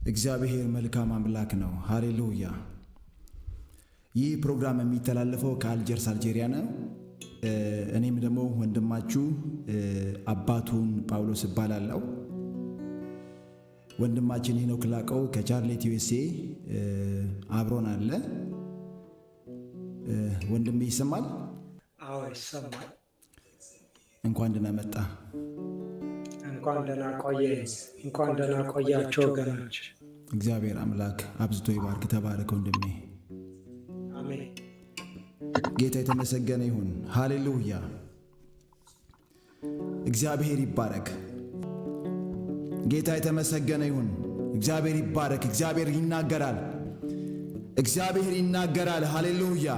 እግዚአብሔር መልካም አምላክ ነው። ሃሌሉያ። ይህ ፕሮግራም የሚተላለፈው ከአልጀርስ አልጄሪያ ነው። እኔም ደግሞ ወንድማችሁ አባቱን ጳውሎስ እባላለሁ። ወንድማችን ሄኖክ ላቀው ከቻርሌት ዩኤስኤ አብሮን አለ። ወንድሜ ይሰማል? አዎ ይሰማል። እንኳን ደህና መጣ። እንኳን ደህና ቆየ። እንኳን ደህና ቆያችሁ ወገኖች። እግዚአብሔር አምላክ አብዝቶ ይባርክ። ተባረክ ወንድሜ። አሜን። ጌታ የተመሰገነ ይሁን። ሃሌሉያ። እግዚአብሔር ይባረክ። ጌታ የተመሰገነ ይሁን። እግዚአብሔር ይባረክ። እግዚአብሔር ይናገራል። እግዚአብሔር ይናገራል። ሃሌሉያ።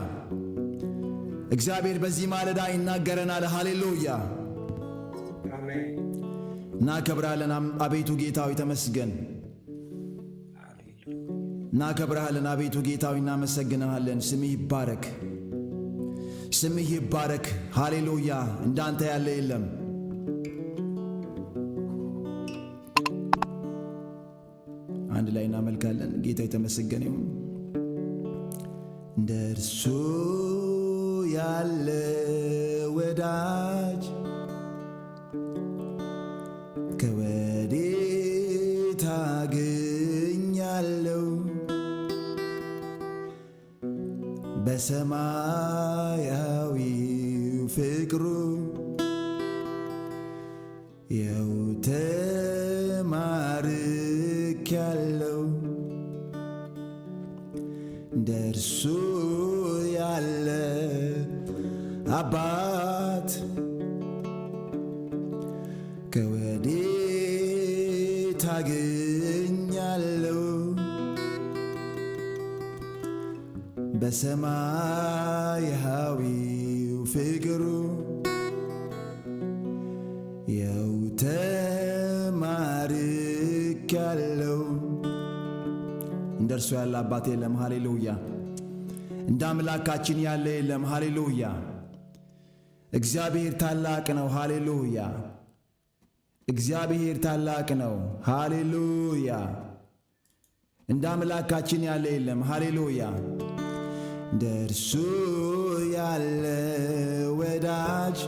እግዚአብሔር በዚህ ማለዳ ይናገረናል። ሃሌሉያ። አሜን። እናከብርሃለን አቤቱ ጌታዊ ተመስገን። እናከብርሃለን አቤቱ ጌታዊ እናመሰግንሃለን። ስምህ ይባረክ። ስምህ ይባረክ። ሃሌሉያ። እንዳንተ ያለ የለም። አንድ ላይ እናመልካለን። ጌታ የተመሰገነ ይሁን። እንደ እርሱ ያለ ወዳጅ ከወዴት አገኛለሁ? በሰማያዊው ፍቅሩ የው ተማርኬአለሁ። እንደ እርሱ ያለ አባት ከወዴት አገኛለሁ? በሰማያዊው ፍቅሩ የው ተማርኬአለሁ። እንደ እርሱ ያለ አባት የለም። ሃሌሉያ። እንደ አምላካችን ያለ የለም። ሃሌሉያ። እግዚአብሔር ታላቅ ነው። ሃሌሉያ። እግዚአብሔር ታላቅ ነው። ሃሌሉያ። እንደ አምላካችን ያለ የለም። ሃሌሉያ። እንደ እርሱ ያለ ወዳጅ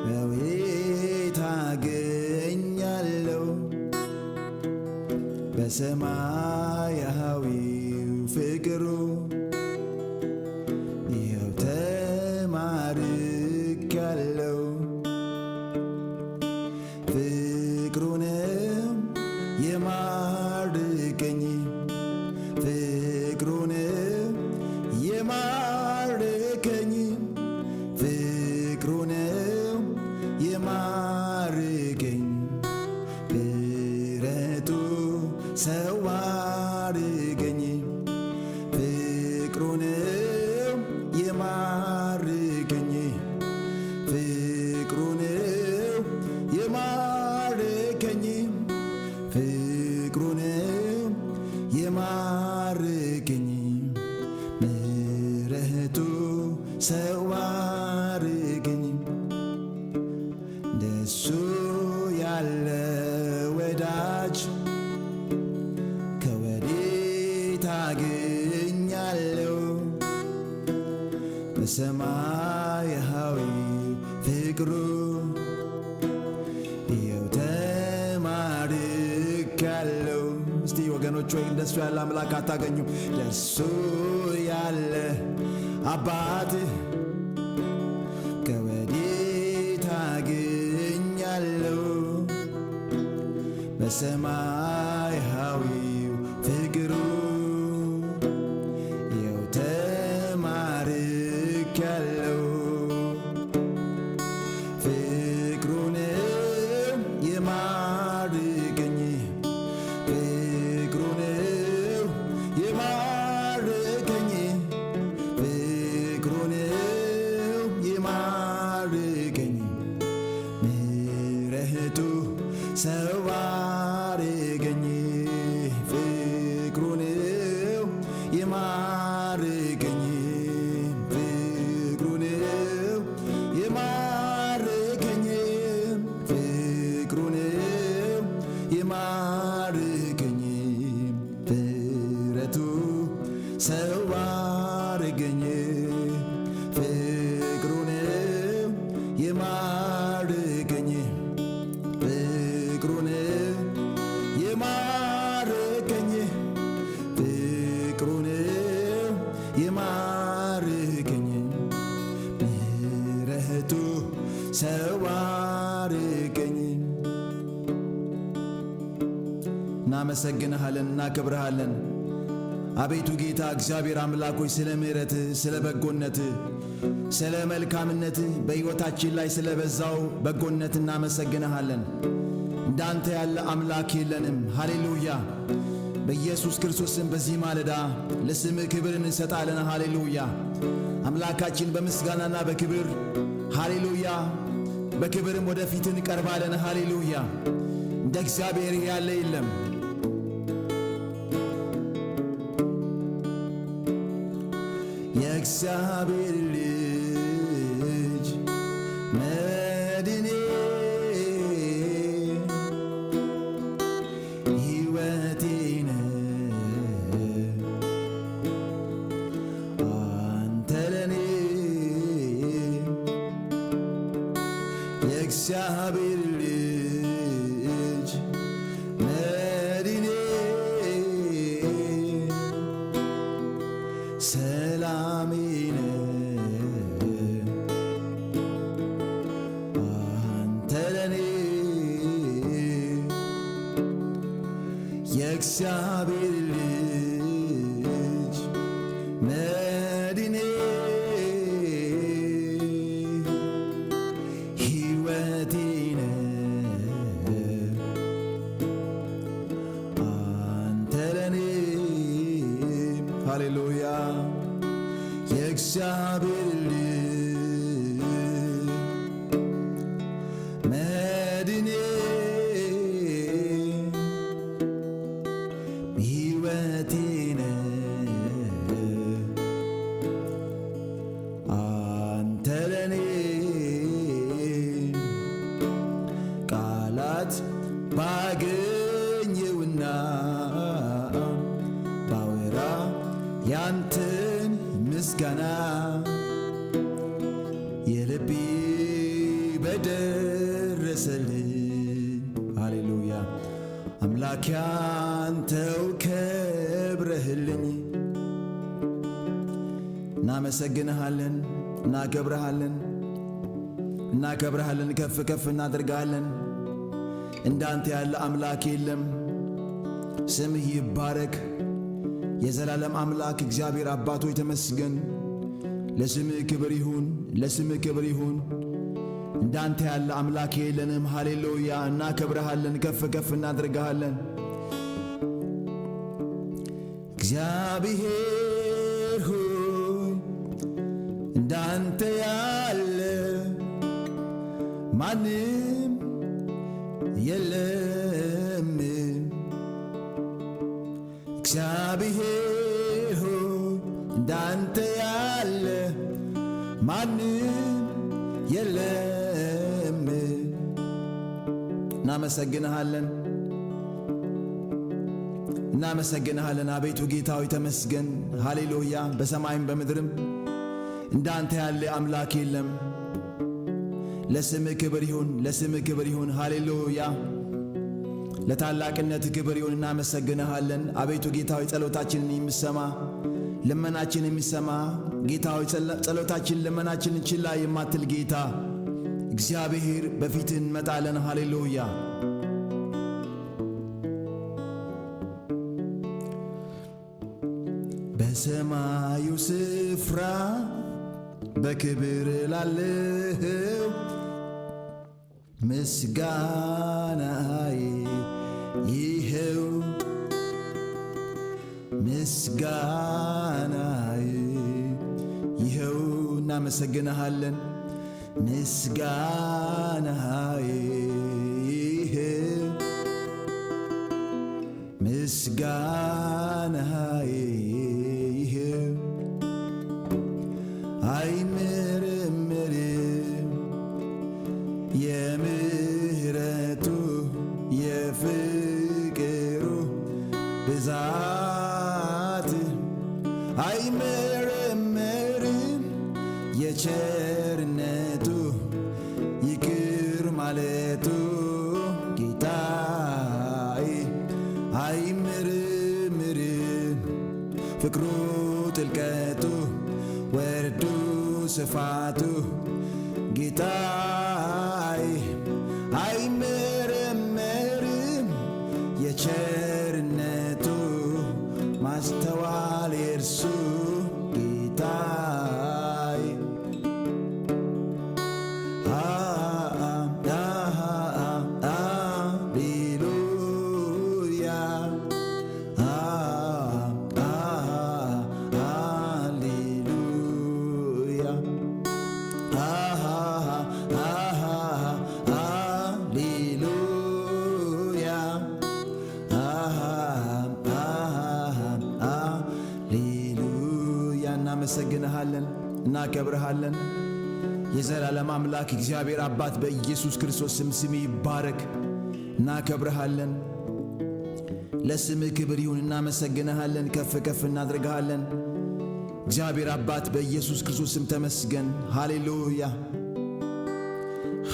ከወዴት አገኛለሁ? በሰማያዊው ፍቅሩ ይኸው ተማርኬአለሁ። ፍቅሩንም የማረከኝ ፍቅሩንም የማረከኝ ፍቅሩንም የማረከኝ ብረቱ ሰው አረገኝ። ፍቅሩንም የማረከኝ ፍቅሩንም የማረከኝ ፍቅሩንም የማረከኝ ምሕረቱ ሰው አረገኝ። እንደሱ ያለ ወዳጅ ከወዴት አገኛለሁ? በሰማያዊው ፍቅሩ ይኸው ተማርኬአለሁ። እስቲ ወገኖች ወይ እንደሱ ያለ አምላክ አታገኙም? እንደሱ ያለ አባት ከወዴት አገኛለሁ? በሰማያዊው ፍቅሩ ይኸው ተማርኬአለሁ። ፍቅሩንም የማረከኝ ፍቅሩንም የማረከኝ ፍቅሩንም የማረከኝ ምሕረቱ ሰው አረገኝ። የማርከኝ ፍረቱ ሰው አረገኝ ፍቅሩን የማርከኝ ፍቅሩን የማርከኝ ፍቅሩን የማርከኝ ምሕረቱ ሰው አረገኝ። እናመሰግንሃለን፣ እናከብርሃለን። አቤቱ ጌታ እግዚአብሔር አምላኮች ስለ ምሕረትህ፣ ስለ በጎነትህ፣ ስለ መልካምነትህ በሕይወታችን ላይ ስለ በዛው በጎነት እናመሰግንሃለን። እንዳንተ ያለ አምላክ የለንም። ሃሌሉያ። በኢየሱስ ክርስቶስም በዚህ ማለዳ ለስምህ ክብር እንሰጣለን። ሃሌሉያ። አምላካችን በምስጋናና በክብር ሃሌሉያ፣ በክብርም ወደፊት እንቀርባለን። ሃሌሉያ። እንደ እግዚአብሔር ያለ የለም። የእግዚአብሔር ልጅ መድኔ ሕይወቴ ነህ አንተ ለኔ የእግዚአብሔር ልጅ መድኔ ሰላሜ ነህ አንተ ለኔ የእግዚአብሔር ልጅ መድኔ ሕይወቴ ነህ አንተ ለኔ ሃሌሉያ የእግዚአብሔር ልጅ መድኔ ሕይወቴ ነህ አንተ ለኔ ቃላት ባገኘውና ባወራ ያንተን ምስጋና የልቤ በደረሰልኝ ሃሌሉያ አምላክ ያንተው ከብረህልኝ እናመሰግንሃለን፣ እናከብረሃለን፣ ከፍ ከፍ እናደርግሃለን። እንዳንተ ያለ አምላክ የለም። ስምህ ይባረክ። የዘላለም አምላክ እግዚአብሔር አባቶች ተመስገን። ለስምህ ክብር ይሁን፣ ለስምህ ክብር ይሁን። እንዳንተ ያለ አምላክ የለንም። ሃሌሉያ እናከብረሃለን፣ ከፍ ከፍ እናደርግሃለን። እግዚአብሔር ሆይ እንዳንተ ያለ ማንም የለም። እግዚአብሔር ሆይ እንዳንተ ያለ ማንም የለም። እናመሰግንሃለን አቤቱ ጌታ ሆይ ተመስገን። ሃሌሉያ በሰማይም በምድርም እንዳንተ ያለ አምላክ የለም። ለስምህ ክብር ይሁን፣ ለስምህ ክብር ይሁን። ሃሌሉያ ለታላቅነት ክብር ይሁን። እናመሰግንሃለን አቤቱ ጌታ ሆይ ጸሎታችንን የሚሰማ ልመናችን የሚሰማ ጌታ ሆይ ጸሎታችን ልመናችንን ችላ የማትል ጌታ እግዚአብሔር በፊትህ እንመጣለን። ሃሌሉያ በሰማዩ ስፍራ በክብር ላለኸው ምስጋናዬ ይኸው ምስጋናዬ ይኸው። እናመሰግንሃለን ምስጋናዬ ይኸው ምስጋናዬ ይኸው። አይመረመርም የምሕረቱ የፍቅር ብዛት አይመረመርም የቸርነቱ ይቅር ማለቱ ጌታዬ አይመረመርም ፍቅሩ ጥልቀቱ ወርዱ ስፋቱ ጌታዬ አይመረመርም የቸርነቱ ማስተዋል የእርሱ ጌታዬ ሃሌሉያ እናመሰግንሃለን፣ እናከብርሃለን። የዘላለም አምላክ እግዚአብሔር አባት በኢየሱስ ክርስቶስ ስም ይባረክ። እናከብርሃለን። ለስምህ ክብር ይሁን። እናመሰግንሃለን፣ ከፍ ከፍ እናድርግሃለን። እግዚአብሔር አባት በኢየሱስ ክርስቶስ ስም ተመስገን። ሃሌሉያ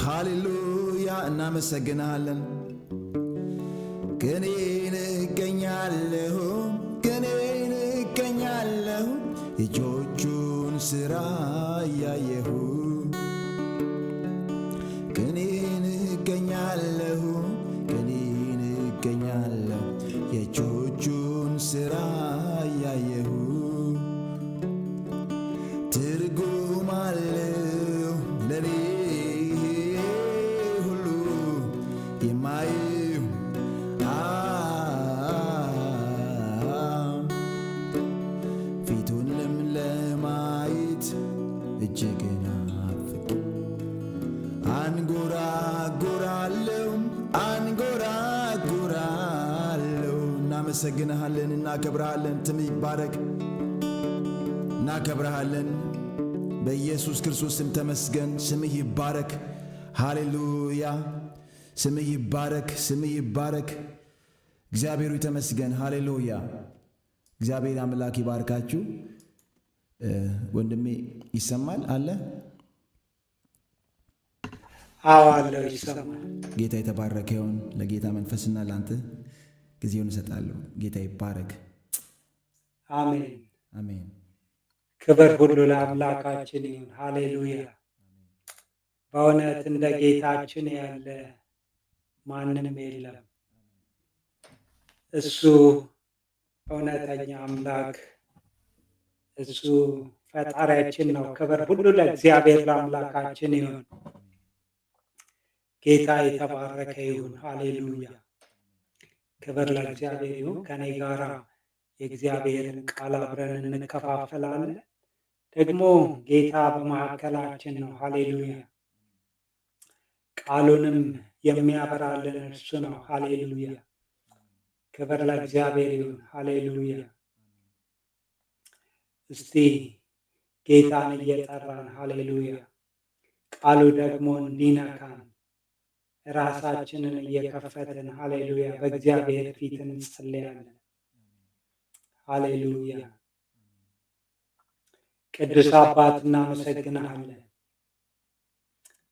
ሃሌሉያ። እናመሰግንሃለን። ከኔን እገኛለሁ የእጆቹን ሥራ እያየሁ ከኔን እገኛለሁ የእጆቹን ሥራ እያየሁ ትርጉም አለው ለኔ ሁሉ የማየው ፊቱን ለማየት እጅግ ናፍቄ አንጎራጉራለሁ። እናመሰግንሃለን፣ እናከብርሃለን። ስምህ ይባረክ። እናከብርሃለን። በኢየሱስ ክርስቶስ ስም ተመስገን። ስምህ ይባረክ። ሃሌሉያ። ስምህ ይባረክ፣ ስምህ ይባረክ። እግዚአብሔሩ ተመስገን። ሃሌሉያ። እግዚአብሔር አምላክ ይባርካችሁ። ወንድሜ ይሰማል አለ? አዎ አለው፣ ይሰማል። ጌታ የተባረከ ይሁን። ለጌታ መንፈስና ለአንተ ጊዜውን እሰጣለሁ። ጌታ ይባረክ። አሜን አሜን። ክብር ሁሉ ለአምላካችን ይሁን። ሃሌሉያ። በእውነት እንደ ጌታችን ያለ ማንም የለም። እሱ እውነተኛ አምላክ፣ እሱ ፈጣሪያችን ነው። ክብር ሁሉ ለእግዚአብሔር ለአምላካችን ይሁን። ጌታ የተባረከ ይሁን። ሃሌሉያ። ክብር ለእግዚአብሔር ይሁን። ከኔ ጋራ የእግዚአብሔርን ቃል አብረን እንከፋፈላለን። ደግሞ ጌታ በመካከላችን ነው። ሃሌሉያ። ቃሉንም የሚያበራልን እርሱ ነው። ሃሌሉያ። ክብር ለእግዚአብሔር ይሁን። ሃሌሉያ። እስቲ ጌታን እየጠራን ሃሌሉያ፣ ቃሉ ደግሞ እንዲነካን ራሳችንን እየከፈትን ሃሌሉያ በእግዚአብሔር ፊት እንጸልያለን። ሃሌሉያ። ቅዱስ አባት እናመሰግንሃለን።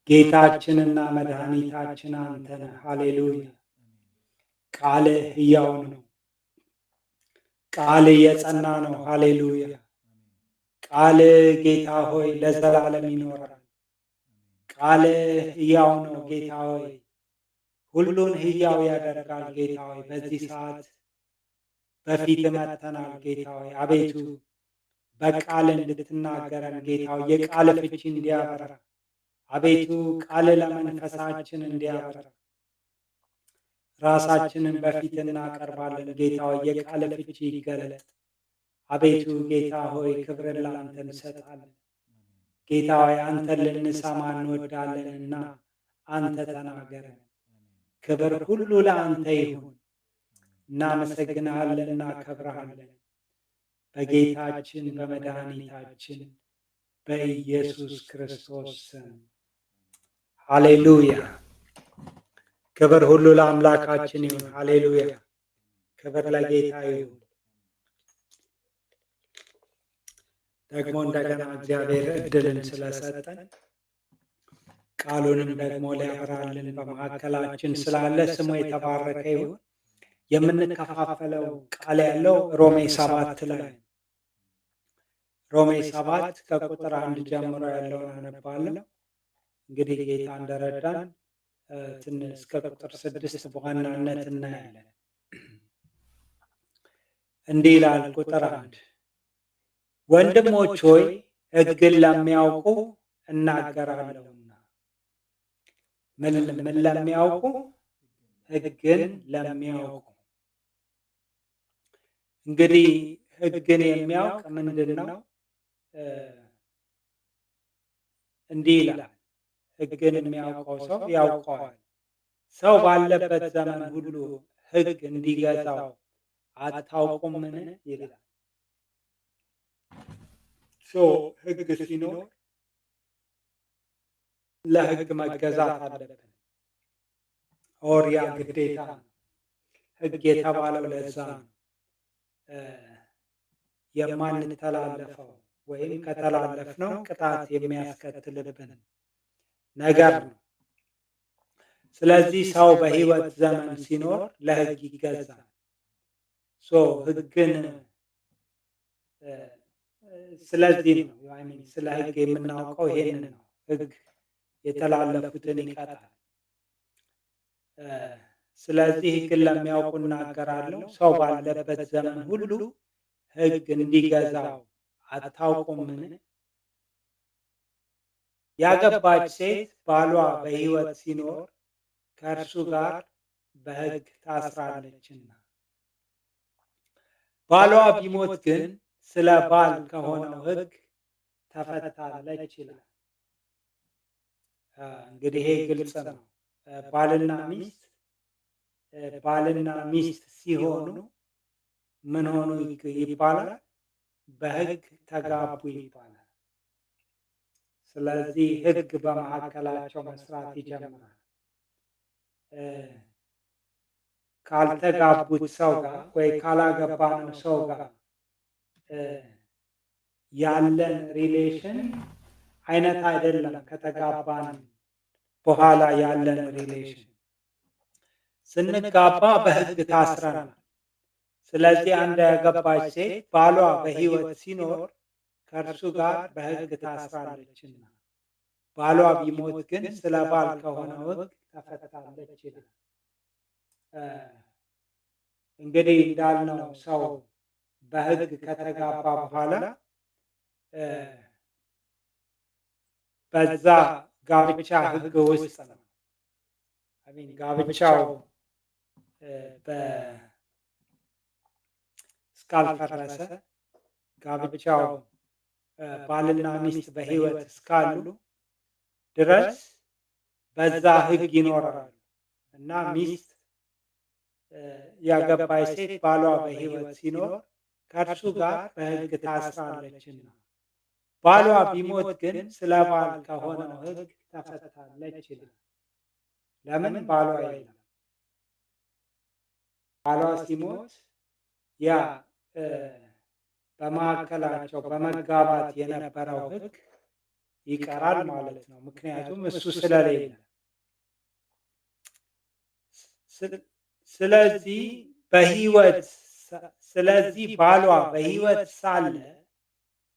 ጌታችንና መድኃኒታችን አንተ ነህ። ሃሌሉያ። ቃልህ ሕያው ነው። ቃልህ የጸና ነው። ሃሌሉያ። ቃልህ ጌታ ሆይ ለዘላለም ይኖራል። ቃልህ ሕያው ነው ጌታ ሆይ፣ ሁሉን ሕያው ያደርጋል ጌታ ሆይ። በዚህ ሰዓት በፊት መጥተናል ጌታ ሆይ። አቤቱ በቃል እንድትናገረን ጌታ ሆይ፣ የቃል ፍቺ እንዲያበራ አቤቱ ቃል ለመንፈሳችን እንዲያበራ ራሳችንን በፊት እናቀርባለን ጌታ ሆይ። የቃል ፍቺ ይገለጥ አቤቱ ጌታ ሆይ። ክብርን ለአንተ እንሰጣለን ጌታ ሆይ። አንተን ልንሰማ እንወዳለንና አንተ ተናገረን። ክብር ሁሉ ለአንተ ይሁን። እናመሰግንሃለን፣ እናከብረሃለን በጌታችን በመድኃኒታችን በኢየሱስ ክርስቶስ ስም ሃሌሉያ። ክብር ሁሉ ለአምላካችን ይሁን። ሃሌሉያ። ክብር ለጌታ ይሁን። ደግሞ እንደገና እግዚአብሔር እድልን ስለሰጠን ቃሉንም ደግሞ ሊያበራልን በመካከላችን ስላለ ስሙ የተባረከ ይሁን። የምንከፋፈለው ቃል ያለው ሮሜ 7 ላይ ነው። ሮሜ 7 ከቁጥር 1 ጀምሮ ያለውን አነባለሁ። እንግዲህ ጌታ እንደረዳን ትንሽ እስከ ቁጥር 6 በዋናነት እናያለን። እንዲህ ይላል ቁጥር 1፣ ወንድሞች ሆይ ሕግን ለሚያውቁ እናገራለሁና። ምን ለሚያውቁ? ሕግን ለሚያውቁ። እንግዲህ ሕግን የሚያውቅ ምንድን ነው? እንዲህ ይላል፣ ሕግን የሚያውቀው ሰው ያውቀዋል። ሰው ባለበት ዘመን ሁሉ ሕግ እንዲገዛው አታውቁምን? ይላል። ሕግ ሲኖር ለሕግ መገዛት አለብን። ኦሪያ ግዴታ ነው። ሕግ የተባለው ለዛ ነው። የማንተላለፈው ወይም ከተላለፍነው ቅጣት የሚያስከትልብን ነገር ነው። ስለዚህ ሰው በሕይወት ዘመን ሲኖር ለሕግ ይገዛል። ሕግን ስለዚህ ነው ስለ ሕግ የምናውቀው ይሄንን ነው። ሕግ የተላለፉትን ይቀጣል። ስለዚህ ሕግን ለሚያውቁ እናገራለሁ። ሰው ባለበት ዘመን ሁሉ ሕግ እንዲገዛው አታውቁምን? ያገባች ሴት ባሏ በሕይወት ሲኖር ከእርሱ ጋር በሕግ ታስራለችና፣ ባሏ ቢሞት ግን ስለ ባል ከሆነው ሕግ ተፈታለች ይላል። እንግዲህ ይሄ ግልጽ ነው። ባልና ሚስት ሲሆኑ ምን ሆኑ ይባላል? በሕግ ተጋቡ ይባላል። ስለዚህ ሕግ በመካከላቸው መስራት ይጀምራል። ካልተጋቡት ሰው ጋር ወይ ካላገባነው ሰው ጋር ያለን ሪሌሽን አይነት አይደለም ከተጋባን በኋላ ያለን ሪሌሽን። ስንጋባ በሕግ ታስረናል። ስለዚህ አንድ ያገባች ሴት ባሏ በሕይወት ሲኖር ከእርሱ ጋር በሕግ ታስራለችና፣ ባሏ ቢሞት ግን ስለ ባል ከሆነው ሕግ ተፈታለች ይላል። እንግዲህ እንዳልነው ሰው በሕግ ከተጋባ በኋላ በዛ ጋብቻ ሕግ ውስጥ ነው። ጋብቻው እስካልፈረሰ፣ ጋብቻው ባልና ሚስት በሕይወት እስካሉ ድረስ በዛ ሕግ ይኖራሉ እና ሚስት ያገባች ሴት ባሏ በሕይወት ሲኖር ከእርሱ ጋር በሕግ ታስራለችና፣ ባሏ ቢሞት ግን ስለ ባል ከሆነው ሕግ ተፈታለች ይላል። ለምን ባሏ የለም? ባሏ ሲሞት ያ በመካከላቸው በመጋባት የነበረው ሕግ ይቀራል ማለት ነው። ምክንያቱም እሱ ስለሌለ። ስለዚህ ባሏ በሕይወት ሳለ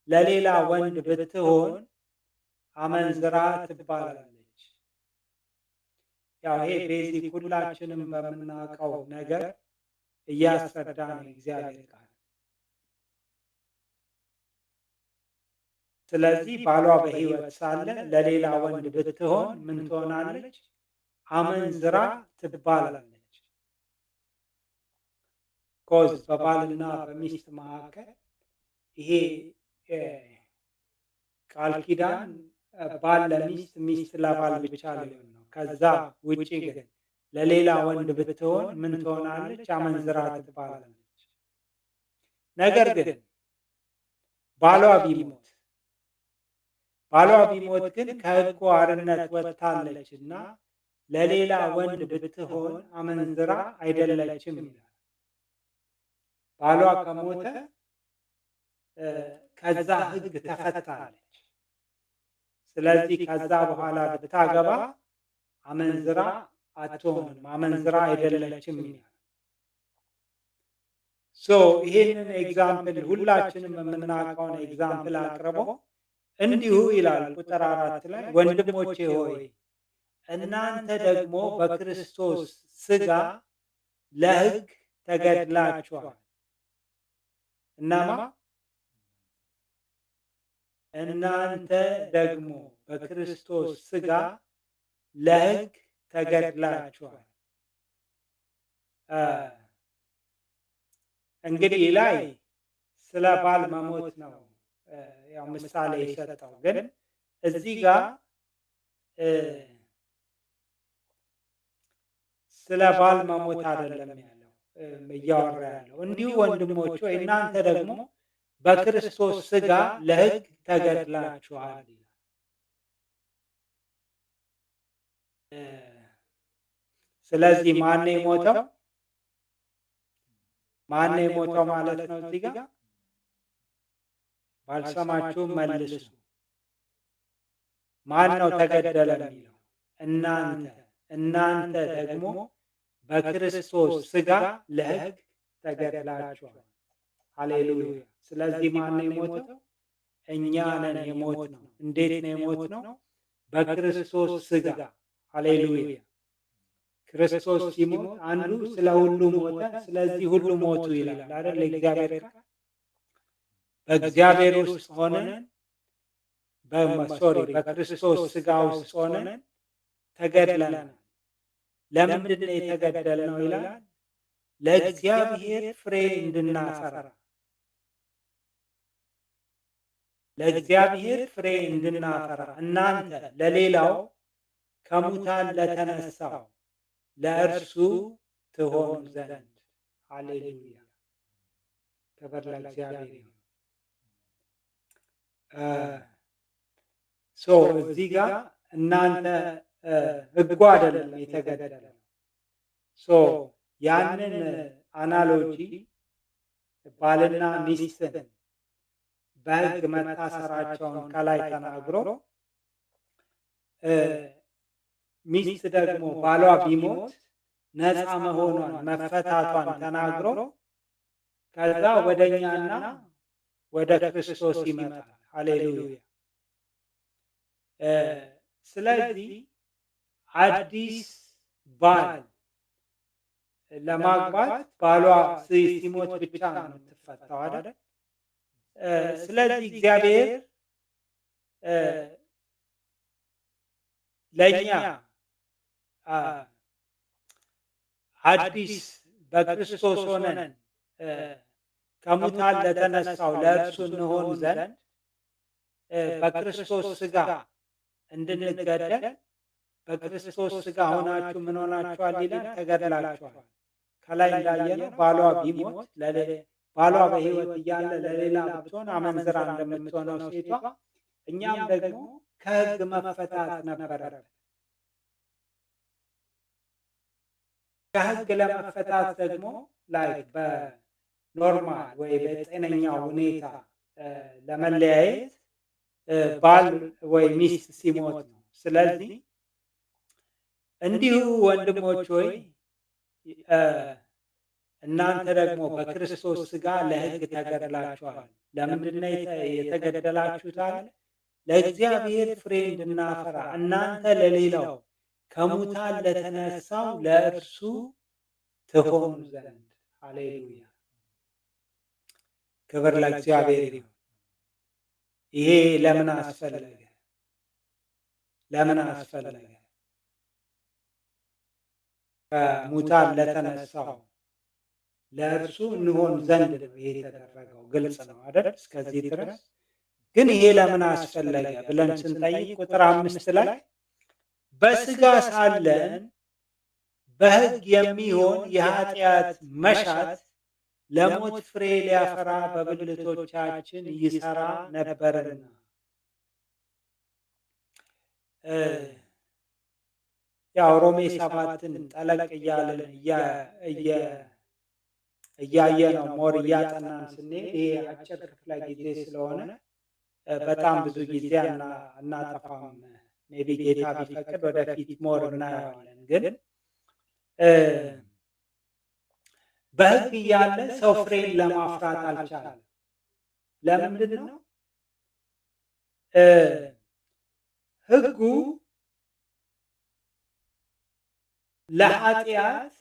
ለሌላ ወንድ ብትሆን አመንዝራ ትባላለች። ያው ይሄ ቤዚክ ሁላችንም በምናውቀው ነገር እያስረዳ ነው እግዚአብሔር ቃል። ስለዚህ ባሏ በሕይወት ሳለ ለሌላ ወንድ ብትሆን ምን ትሆናለች? አመንዝራ ትባላለች። ኮዝ በባልና በሚስት መካከል ይሄ ቃል ኪዳን ባል ለሚስት፣ ሚስት ለባል ብቻ ሊሆን ነው። ከዛ ውጪ ግን ለሌላ ወንድ ብትሆን ምን ትሆናለች? አመንዝራ ትባላለች። ነገር ግን ባሏ ቢሞት ግን ከሕጉ አርነት ወጥታለች እና ለሌላ ወንድ ብትሆን አመንዝራ አይደለችም ይላል። ባሏ ከሞተ ከዛ ሕግ ተፈታለች። ስለዚህ ከዛ በኋላ ብታገባ አመንዝራ አትሆንም፣ አመንዝራ አይደለችም ይላል። ይህንን ኤግዛምፕል ሁላችንም የምናውቀውን ኤግዛምፕል አቅርቦ እንዲሁ ይላል ቁጥር 4 ላይ ወንድሞቼ ሆይ እናንተ ደግሞ በክርስቶስ ሥጋ ለሕግ ተገድላችኋል። እናማ እናንተ ደግሞ በክርስቶስ ሥጋ ለሕግ ተገድላችኋል። እንግዲህ ላይ ስለ ባል መሞት ነው ያው ምሳሌ የሰጠው፣ ግን እዚህ ጋር ስለ ባል መሞት አይደለም ያለው እያወራ ያለው። እንዲሁ ወንድሞች ሆይ እናንተ ደግሞ በክርስቶስ ሥጋ ለሕግ ተገድላችኋል። ስለዚህ ማን የሞተው? ማን የሞተው ማለት ነው? እዚህ ጋር ባልሰማችሁ መልሱ። ማን ነው ተገደለ የሚለው? እናንተ ደግሞ በክርስቶስ ሥጋ ለሕግ ተገድላችኋል። ሃሌሉያ። ስለዚህ ማን ነው የሞተው? እኛ ነን የሞት ነው። እንዴት ነው የሞት ነው? በክርስቶስ ሥጋ። ሃሌሉያ። ክርስቶስ ሲሞት አንዱ ስለ ሁሉ ሞተ፣ ስለዚህ ሁሉ ሞቱ ይላል አይደል? እግዚአብሔር ቃል በእግዚአብሔር ውስጥ ሆነን በክርስቶስ ሥጋ ውስጥ ሆነን ተገድለናል። ለምንድን ነው የተገደልነው ይላል? ለእግዚአብሔር ፍሬ እንድናፈራ፣ ለእግዚአብሔር ፍሬ እንድናፈራ እናንተ ለሌላው ከሙታን ለተነሳው ለእርሱ ትሆኑ ዘንድ። ሃሌሉያ። ክብር ለእግዚአብሔር ይሁን። እዚህ ጋር እናንተ ሕጉ አይደለም የተገደለ። ያንን አናሎጂ ባልና ሚስትን በሕግ መታሰራቸውን ከላይ ተናግሮ ሚስት ደግሞ ባሏ ቢሞት ነፃ መሆኗን መፈታቷን ተናግሮ ከዛ ወደኛና ወደ ክርስቶስ ይመጣል። ሃሌሉያ። ስለዚህ አዲስ ባል ለማግባት ባሏ ሲሞት ብቻ ነው የምትፈታው አይደል? ስለዚህ እግዚአብሔር ለእኛ አዲስ በክርስቶስ ሆነን ከሙታን ለተነሳው ለእርሱ እንሆን ዘንድ በክርስቶስ ሥጋ እንድንገደል በክርስቶስ ሥጋ ሆናችሁ ምን ሆናችኋል ይላል? ተገድላችኋል። ከላይ እንዳየነው ባሏ ቢሞት ባሏ በሕይወት እያለ ለሌላ ብትሆን አመንዝራ እንደምትሆነው ሴቷ እኛም ደግሞ ከሕግ መፈታት ነበረብን። ከሕግ ለመፈታት ደግሞ ላይ በኖርማል ወይ በጤነኛው ሁኔታ ለመለያየት ባል ወይ ሚስት ሲሞት ነው። ስለዚህ እንዲሁ ወንድሞች ሆይ እናንተ ደግሞ በክርስቶስ ሥጋ ለሕግ ተገድላችኋል። ለምንድን ነው የተገደላችሁት አለ? ለእግዚአብሔር ፍሬ እንድናፈራ እናንተ ለሌላው ከሙታን ለተነሳው ለእርሱ ትሆኑ ዘንድ። ሃሌሉያ። ክብር ለእግዚአብሔር ይሁን። ይሄ ለምን አስፈለገ? ለምን አስፈለገ? ከሙታን ለተነሳው ለእርሱ እንሆን ዘንድ ነው ይሄ የተደረገው። ግልጽ ነው አይደል? እስከዚህ ድረስ ግን ይሄ ለምን አስፈለገ ብለን ስንጠይቅ ቁጥር 5 ላይ በሥጋ ሳለን በሕግ የሚሆን የኃጢአት መሻት ለሞት ፍሬ ሊያፈራ በብልቶቻችን ይሠራ ነበርና። ያው ሮሜ 7ን ጠለቅ እያለን እያየ ነው ሞር እያጠናን ስንሄድ ይሄ አጭር ክፍለ ጊዜ ስለሆነ በጣም ብዙ ጊዜ እናጠፋም። ሜቢ ጌታ ቢፈቅድ ወደፊት ሞር እናየዋለን። ግን በሕግ እያለ ሰው ፍሬን ለማፍራት አልቻለም። ለምንድን ነው? ሕጉ ለኃጢአት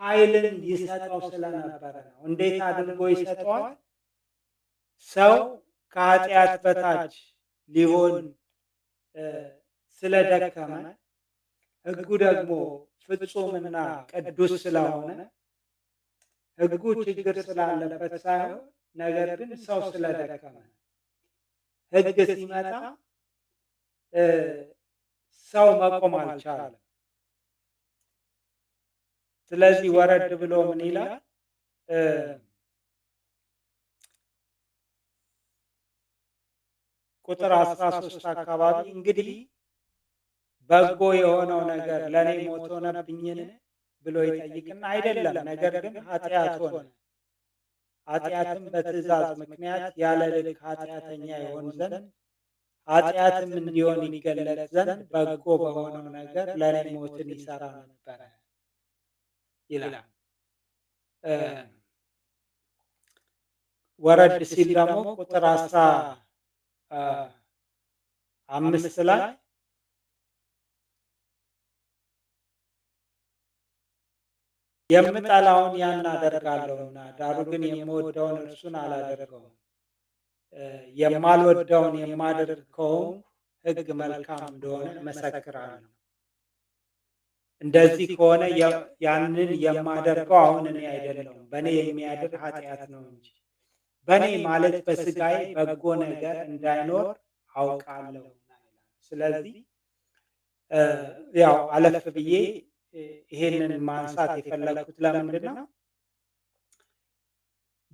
ኃይልን ይሰጠው ስለነበረ ነው። እንዴት አድርጎ ይሰጠዋል? ሰው ከኃጢአት በታች ሊሆን ስለደከመ ሕጉ ደግሞ ፍጹምና ቅዱስ ስለሆነ ሕጉ ችግር ስላለበት ሳይሆን ነገር ግን ሰው ስለደከመ ሕግ ሲመጣ ሰው መቆም አልቻለም። ስለዚህ ወረድ ብሎ ምን ይላል? ቁጥር 13 አካባቢ እንግዲህ በጎ የሆነው ነገር ለእኔ ሞት ሆነብኝን ብሎ ይጠይቅና አይደለም፣ ነገር ግን ኃጢአት ሆነ። ኃጢአትም በትእዛዝ ምክንያት ያለ ልክ ኃጢአተኛ ይሆን ዘንድ ኃጢአትም እንዲሆን ይገለጥ ዘንድ በጎ በሆነው ነገር ለእኔ ሞትን ይሰራ ነበረ ይላል። ወረድ ሲል ደግሞ ቁጥር 15 ላይ የምጠላውን ያን አደርጋለሁና ዳሩ ግን የምወደውን እርሱን አላደርገውም። የማልወደውን የማደርግ ከሆንኩ ሕግ መልካም እንደሆነ እመሰክራለሁ። እንደዚህ ከሆነ ያንን የማደርገው አሁን እኔ አይደለሁም፣ በእኔ የሚያድር ኃጢአት ነው እንጂ። በእኔ ማለት በሥጋዬ በጎ ነገር እንዳይኖር አውቃለሁ። ስለዚህ ያው አለፍ ብዬ ይሄንን ማንሳት የፈለግኩት ለምንድን ነው?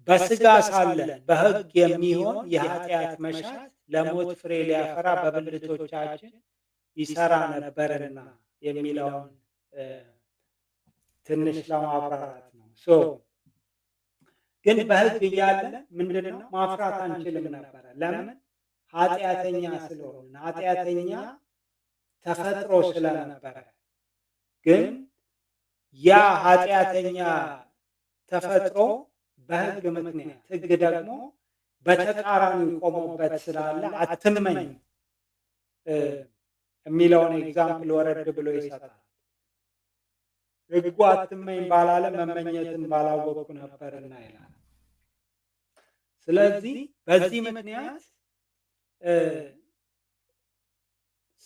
በሥጋ ሳለን በሕግ የሚሆን የኃጢአት መሻት ለሞት ፍሬ ሊያፈራ በብልቶቻችን ይሰራ ነበርና የሚለውን ትንሽ ለማብራራት ነው። ግን በሕግ እያለን ምንድን ነው ማፍራት አንችልም ነበረ። ለምን? ኃጢአተኛ ስለሆነ፣ ኃጢአተኛ ተፈጥሮ ስለነበረ። ግን ያ ኃጢአተኛ ተፈጥሮ በሕግ ምክንያት ሕግ ደግሞ በተቃራኒ ቆሞበት ስላለ አትመኝ የሚለውን ኤግዛምፕል ወረድ ብሎ ይሰጣል። ሕጉ አትመኝ ባላለ መመኘትን ባላወቁ ነበርና ይላል። ስለዚህ በዚህ ምክንያት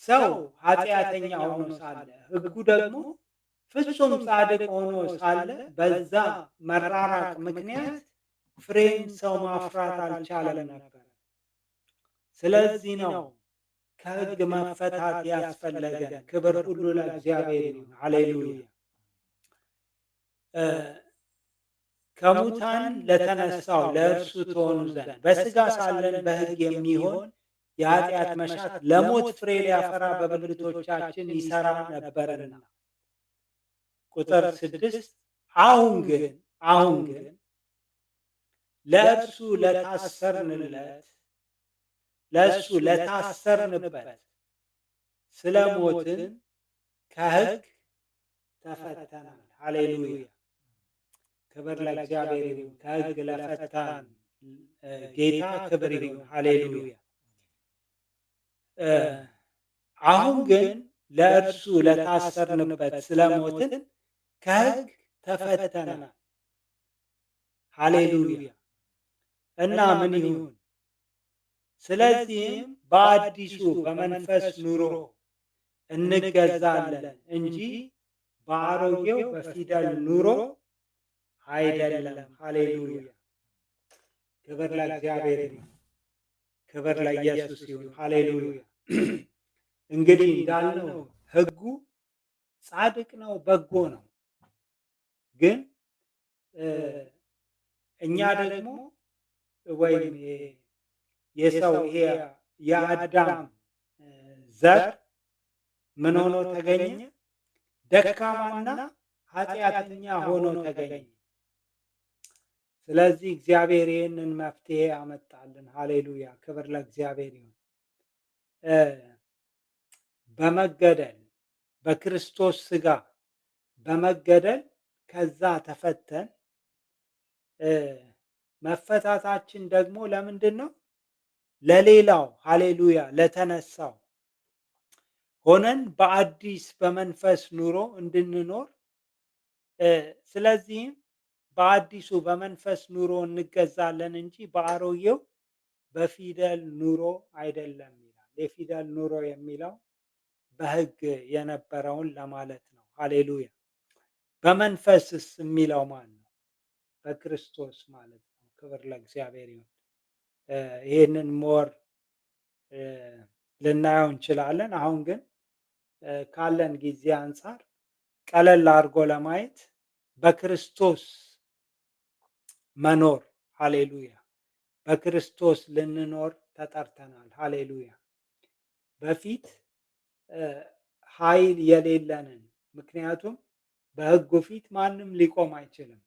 ሰው ኃጢአተኛ ሆኖ ሳለ ሕጉ ደግሞ ፍጹም ጻድቅ ሆኖ ሳለ በዛ መራራቅ ምክንያት ፍሬን ሰው ማፍራት አልቻለም ነበር። ስለዚህ ነው ከሕግ መፈታት ያስፈለገን። ክብር ሁሉ ለእግዚአብሔር ይሁን። ሃሌሉያ። ከሙታን ለተነሳው ለእርሱ ትሆኑ ዘንድ በሥጋ ሳለን በሕግ የሚሆን የኃጢአት መሻት ለሞት ፍሬ ሊያፈራ በብልቶቻችን ይሰራ ነበርና። ቁጥር 6 አሁን ግን ለእርሱ ለታሰርንበት ስለ ሞትን ከሕግ ተፈተናል። ሃሌሉያ። ክብር ለእግዚአብሔር ይሁን። ከሕግ ለፈታን ጌታ ክብር ይሁን። ሃሌሉያ። አሁን ግን ለእርሱ ለታሰርንበት ስለ ሞትን ከሕግ ተፈተናል። ሃሌሉያ። እና ምን ይሁን? ስለዚህም በአዲሱ በመንፈስ ኑሮ እንገዛለን እንጂ በአሮጌው በፊደል ኑሮ አይደለም። ሃሌሉያ። ክብር ለእግዚአብሔር ይሁን። ክብር ለኢየሱስ ይሁን። ሃሌሉያ። እንግዲህ እንዳልነው ሕጉ ጻድቅ ነው፣ በጎ ነው። ግን እኛ ደግሞ ወይም የሰው ይሄ የአዳም ዘር ምን ሆኖ ተገኘ? ደካማና ኃጢአተኛ ሆኖ ተገኘ። ስለዚህ እግዚአብሔር ይህንን መፍትሄ ያመጣልን። ሃሌሉያ! ክብር ለእግዚአብሔር ይሁን። በመገደል በክርስቶስ ሥጋ በመገደል ከዛ ተፈተን መፈታታችን ደግሞ ለምንድን ነው? ለሌላው ሃሌሉያ ለተነሳው ሆነን በአዲስ በመንፈስ ኑሮ እንድንኖር ስለዚህም በአዲሱ በመንፈስ ኑሮ እንገዛለን እንጂ በአሮጌው በፊደል ኑሮ አይደለም ይላል። የፊደል ኑሮ የሚለው በሕግ የነበረውን ለማለት ነው። ሃሌሉያ! በመንፈስስ የሚለው ማን ነው? በክርስቶስ ማለት ነው። ክብር ለእግዚአብሔር ይሁን። ይህንን ሞር ልናየው እንችላለን። አሁን ግን ካለን ጊዜ አንጻር ቀለል አድርጎ ለማየት በክርስቶስ መኖር ሃሌሉያ፣ በክርስቶስ ልንኖር ተጠርተናል። ሃሌሉያ። በፊት ኃይል የሌለንን፣ ምክንያቱም በሕጉ ፊት ማንም ሊቆም አይችልም።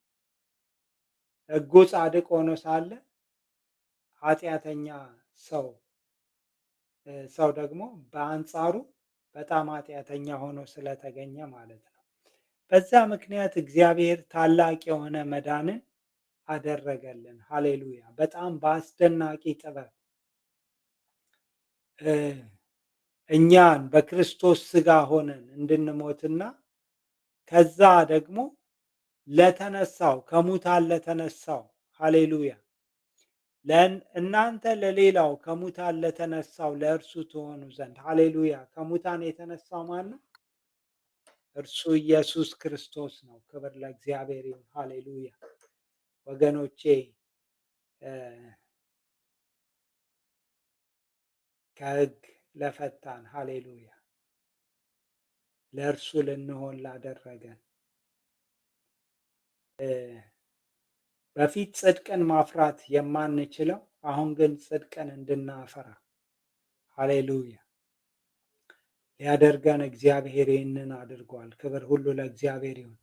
ሕጉ ጻድቅ ሆኖ ሳለ ኃጢአተኛ ሰው ደግሞ በአንጻሩ በጣም ኃጢአተኛ ሆኖ ስለተገኘ ማለት ነው። በዛ ምክንያት እግዚአብሔር ታላቅ የሆነ መዳንን አደረገልን። ሃሌሉያ! በጣም በአስደናቂ ጥበብ እኛን በክርስቶስ ሥጋ ሆነን እንድንሞትና ከዛ ደግሞ ለተነሳው ከሙታን ለተነሳው ሃሌሉያ እናንተ ለሌላው ከሙታን ለተነሳው ለእርሱ ትሆኑ ዘንድ ሃሌሉያ። ከሙታን የተነሳው ማን ነው? እርሱ ኢየሱስ ክርስቶስ ነው። ክብር ለእግዚአብሔር ይሁን። ሃሌሉያ ወገኖቼ፣ ከሕግ ለፈታን ሃሌሉያ ለእርሱ ልንሆን ላደረገን በፊት ጽድቅን ማፍራት የማንችለው አሁን ግን ጽድቅን እንድናፈራ ሃሌሉያ ሊያደርገን እግዚአብሔር ይህንን አድርጓል። ክብር ሁሉ ለእግዚአብሔር ይሁን።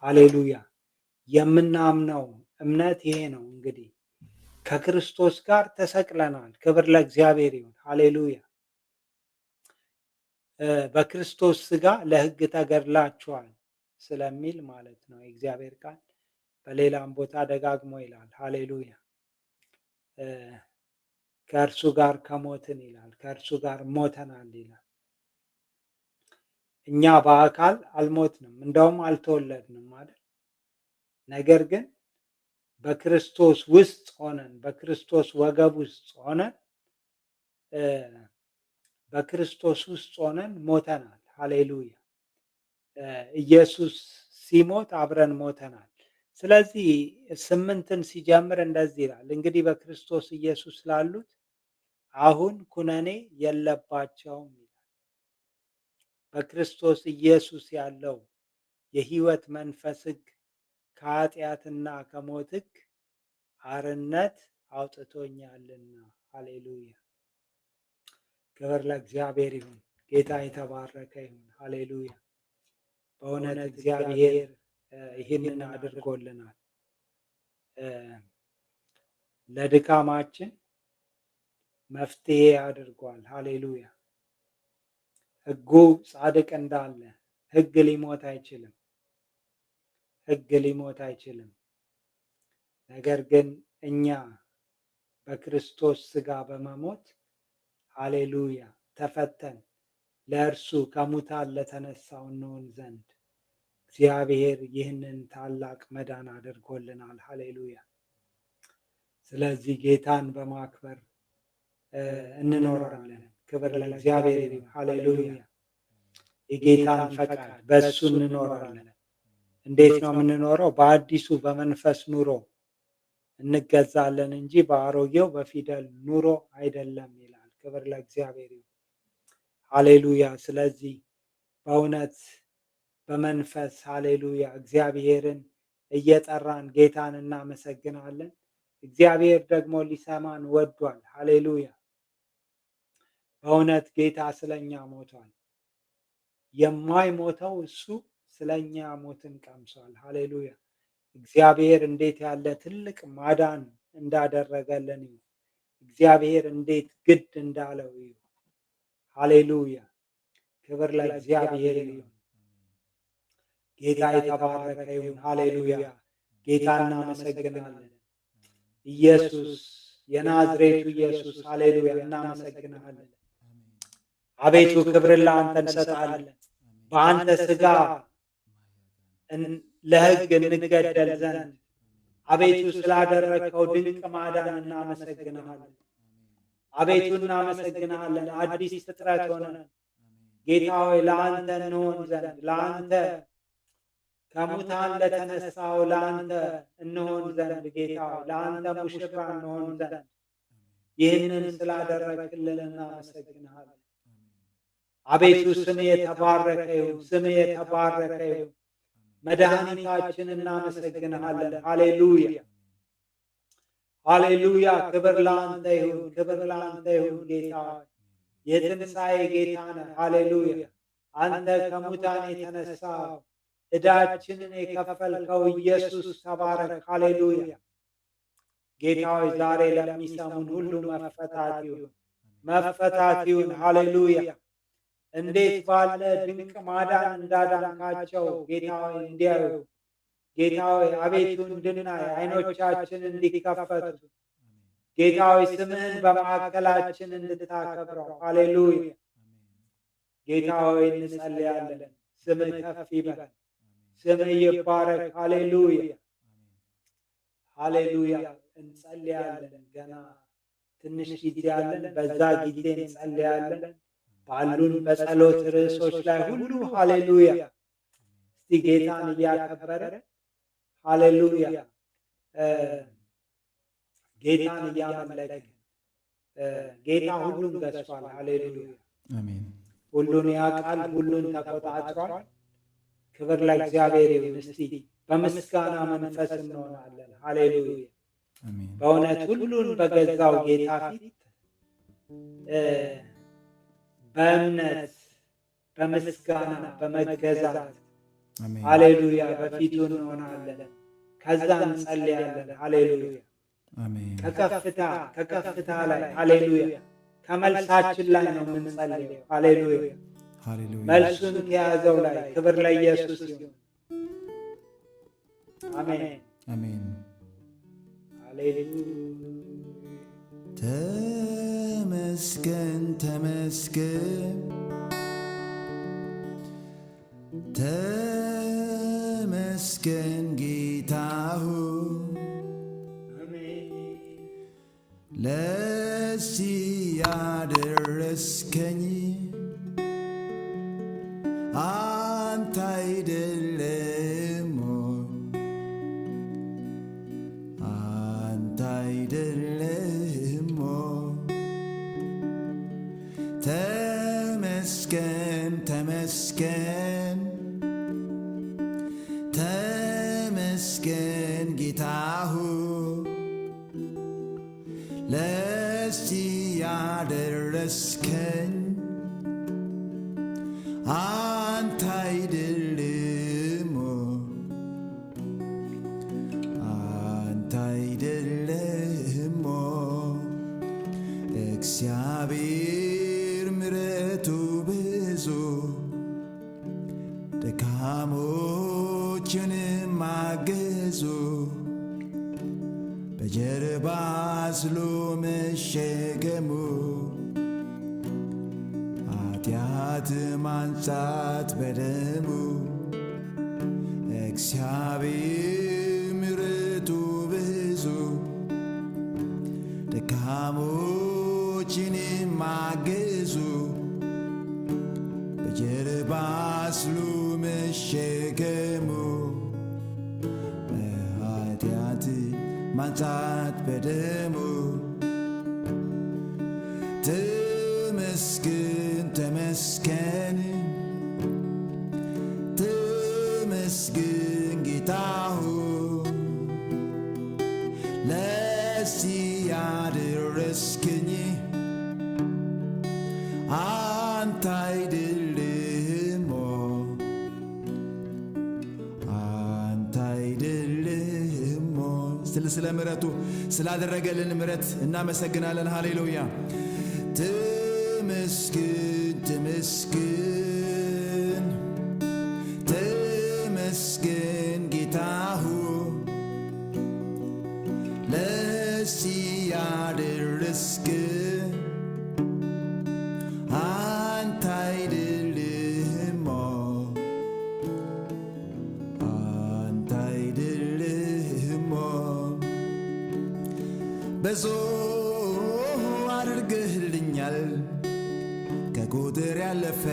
ሃሌሉያ የምናምነው እምነት ይሄ ነው። እንግዲህ ከክርስቶስ ጋር ተሰቅለናል። ክብር ለእግዚአብሔር ይሁን። ሃሌሉያ በክርስቶስ ሥጋ ለሕግ ተገድላችኋል ስለሚል ማለት ነው የእግዚአብሔር ቃል። በሌላም ቦታ ደጋግሞ ይላል። ሃሌሉያ ከእርሱ ጋር ከሞትን ይላል፣ ከእርሱ ጋር ሞተናል ይላል። እኛ በአካል አልሞትንም፣ እንደውም አልተወለድንም አይደል? ነገር ግን በክርስቶስ ውስጥ ሆነን በክርስቶስ ወገብ ውስጥ ሆነን በክርስቶስ ውስጥ ሆነን ሞተናል። ሃሌሉያ ኢየሱስ ሲሞት አብረን ሞተናል። ስለዚህ 8ን ሲጀምር እንደዚህ ይላል፣ እንግዲህ በክርስቶስ ኢየሱስ ላሉት አሁን ኩነኔ የለባቸውም ይላል። በክርስቶስ ኢየሱስ ያለው የሕይወት መንፈስ ሕግ ከኃጢአትና ከሞት ሕግ አርነት አውጥቶኛልና። ሃሌሉያ ክብር ለእግዚአብሔር ይሁን። ጌታ የተባረከ ይሁን። ሃሌሉያ በእውነት እግዚአብሔር ይህንን አድርጎልናል። ለድካማችን መፍትሄ አድርጓል። ሃሌሉያ ሕጉ ጻድቅ እንዳለ ሕግ ሊሞት አይችልም። ሕግ ሊሞት አይችልም። ነገር ግን እኛ በክርስቶስ ሥጋ በመሞት ሃሌሉያ ተፈተን ለእርሱ ከሙታን ለተነሳው እንሆን ዘንድ እግዚአብሔር ይህንን ታላቅ መዳን አድርጎልናል። ሃሌሉያ ስለዚህ ጌታን በማክበር እንኖራለን። ክብር ለእግዚአብሔር ይሁን። ሃሌሉያ የጌታን ፈቃድ በእሱ እንኖራለን። እንዴት ነው የምንኖረው? በአዲሱ በመንፈስ ኑሮ እንገዛለን እንጂ በአሮጌው በፊደል ኑሮ አይደለም ይላል። ክብር ለእግዚአብሔር ይሁን። ሃሌሉያ ስለዚህ በእውነት በመንፈስ ሃሌሉያ እግዚአብሔርን እየጠራን ጌታን እናመሰግናለን። እግዚአብሔር ደግሞ ሊሰማን ወዷል። ሃሌሉያ በእውነት ጌታ ስለኛ ሞቷል። የማይሞተው እሱ ስለኛ ሞትን ቀምሷል። ሃሌሉያ እግዚአብሔር እንዴት ያለ ትልቅ ማዳን እንዳደረገልን እዩ። እግዚአብሔር እንዴት ግድ እንዳለው እዩ። ሃሌሉያ! ክብር ለእግዚአብሔር ይሁን። ጌታ የተባረከ ይሁን። ሃሌሉያ! ጌታ እናመሰግናለን። ኢየሱስ የናዝሬቱ ኢየሱስ ሃሌሉያ! እናመሰግናለን። አቤቱ ክብርን ለአንተ እንሰጣለን። በአንተ ሥጋ ለሕግ እንገደል ዘንድ አቤቱ ስላደረግከው ድንቅ ማዳን እናመሰግንሃለን። አቤቱ እናመሰግንሃለን። አዲስ ፍጥረት ሆነን ጌታ ሆይ ለአንተ እንሆን ዘንድ ለአንተ ከሙታን ለተነሳው ለአንተ እንሆን ዘንድ ጌታ ሆይ ለአንተ ሙሽራ እንሆን ዘንድ ይህንን ስላደረግክልን እናመሰግንሃለን። አቤቱ ስም የተባረከ ይሁን። ስም የተባረከ ይሁን። መድኃኒታችን እናመሰግንሃለን። ሃሌሉያ ሃሌሉያ። ክብር ለአንተ ይሁን። ክብር ለአንተ ይሁን ጌታ የትንሣኤ ጌታ ነህ። ሃሌሉያ። አንተ ከሙታን የተነሳው ዕዳችንን የከፈልከው ኢየሱስ ተባረክ። ሃሌሉያ ጌታ ሆይ ዛሬ ለሚሰሙን ሁሉ መፈታት ይሁን፣ መፈታት ይሁን። ሃሌሉያ እንዴት ባለ ድንቅ ማዳን እንዳዳንካቸው ጌታ ሆይ እንዲያዩ ጌታ ሆይ አቤቱ እንድናይ ዓይኖቻችን እንዲከፈቱ ጌታ ሆይ ስምህን በማዕከላችን እንድታከብረው ሃሌሉያ ጌታ ሆይ እንጸልያለን። ስምህ ከፍ ይበል፣ ስምህ ይባረክ። ሃሌሉያ ሃሌሉያ። እንጸልያለን። ገና ትንሽ ጊዜ አለን። በዛ ጊዜ እንጸልያለን ባሉን በጸሎት ርዕሶች ላይ ሁሉ ሃሌሉያ። እስቲ ጌታን እያከበረ ሃሌሉያ ጌታን እያመለክን ጌታ ሁሉን ገዝቷል። ሃሌሉያ አሜን። ሁሉን ያውቃል፣ ሁሉን ተቆጣጥሯል። ክብር ለእግዚአብሔር ይሁን። እስቲ በምስጋና መንፈስ እንሆናለን። ሃሌሉያ በእውነት ሁሉን በገዛው ጌታ ፊት በእምነት በምስጋና በመገዛት ሃሌሉያ በፊቱ እንሆናለን። ከዛ እንጸልያለን። ሃሌሉያ ከከፍታ ላይ ሃሌሉያ ከመልሳችን ላይ ነው የምንጸልየው። ሃሌሉያ መልሱን ከያዘው ላይ ክብር ለኢየሱስ ይሁን። አሜን አሜን። ሃሌሉያ ተመስገን ተመስገን ተመስገን ጌታሁ ለዚህ ያደረስከኝ አንተ አይደለም አንተ አይደለም ተመስገን ተመስገን ተመስገን ጌታሁ ለዚህ ያደረስከኝ አንተ አይደለም አንተ አይደለም እግዚአብሔር ምሕረቱ ብዙ ደካሞችንም አገዙ በጀርባ ስሎ መሸከሙ ኃጢአት ማንጻት በደሙ እግዚአብሔር ምሕረቱ ብዙ ደካሞችንም አገዙ በጀርባ ስሎ መሸከሙ በኃጢአት ማንጻት በደሙ ተመስገን ተመስገን ተመስገን ጌታሁ ለዚህ ያደረስከኝ አንተ አይደለም አንተ አይደለም ስለ ምሕረቱ ስላደረገልን ምሕረት እናመሰግናለን። ሃሌሉያ። ተመስገን ተመስገን ተመስገን ጌታ ሆይ ለዚህ ያደረስከን አንተ አይደለህም አንተ አይደለህም ብዙ አድርገህልኛል ከቁጥር ያለፈ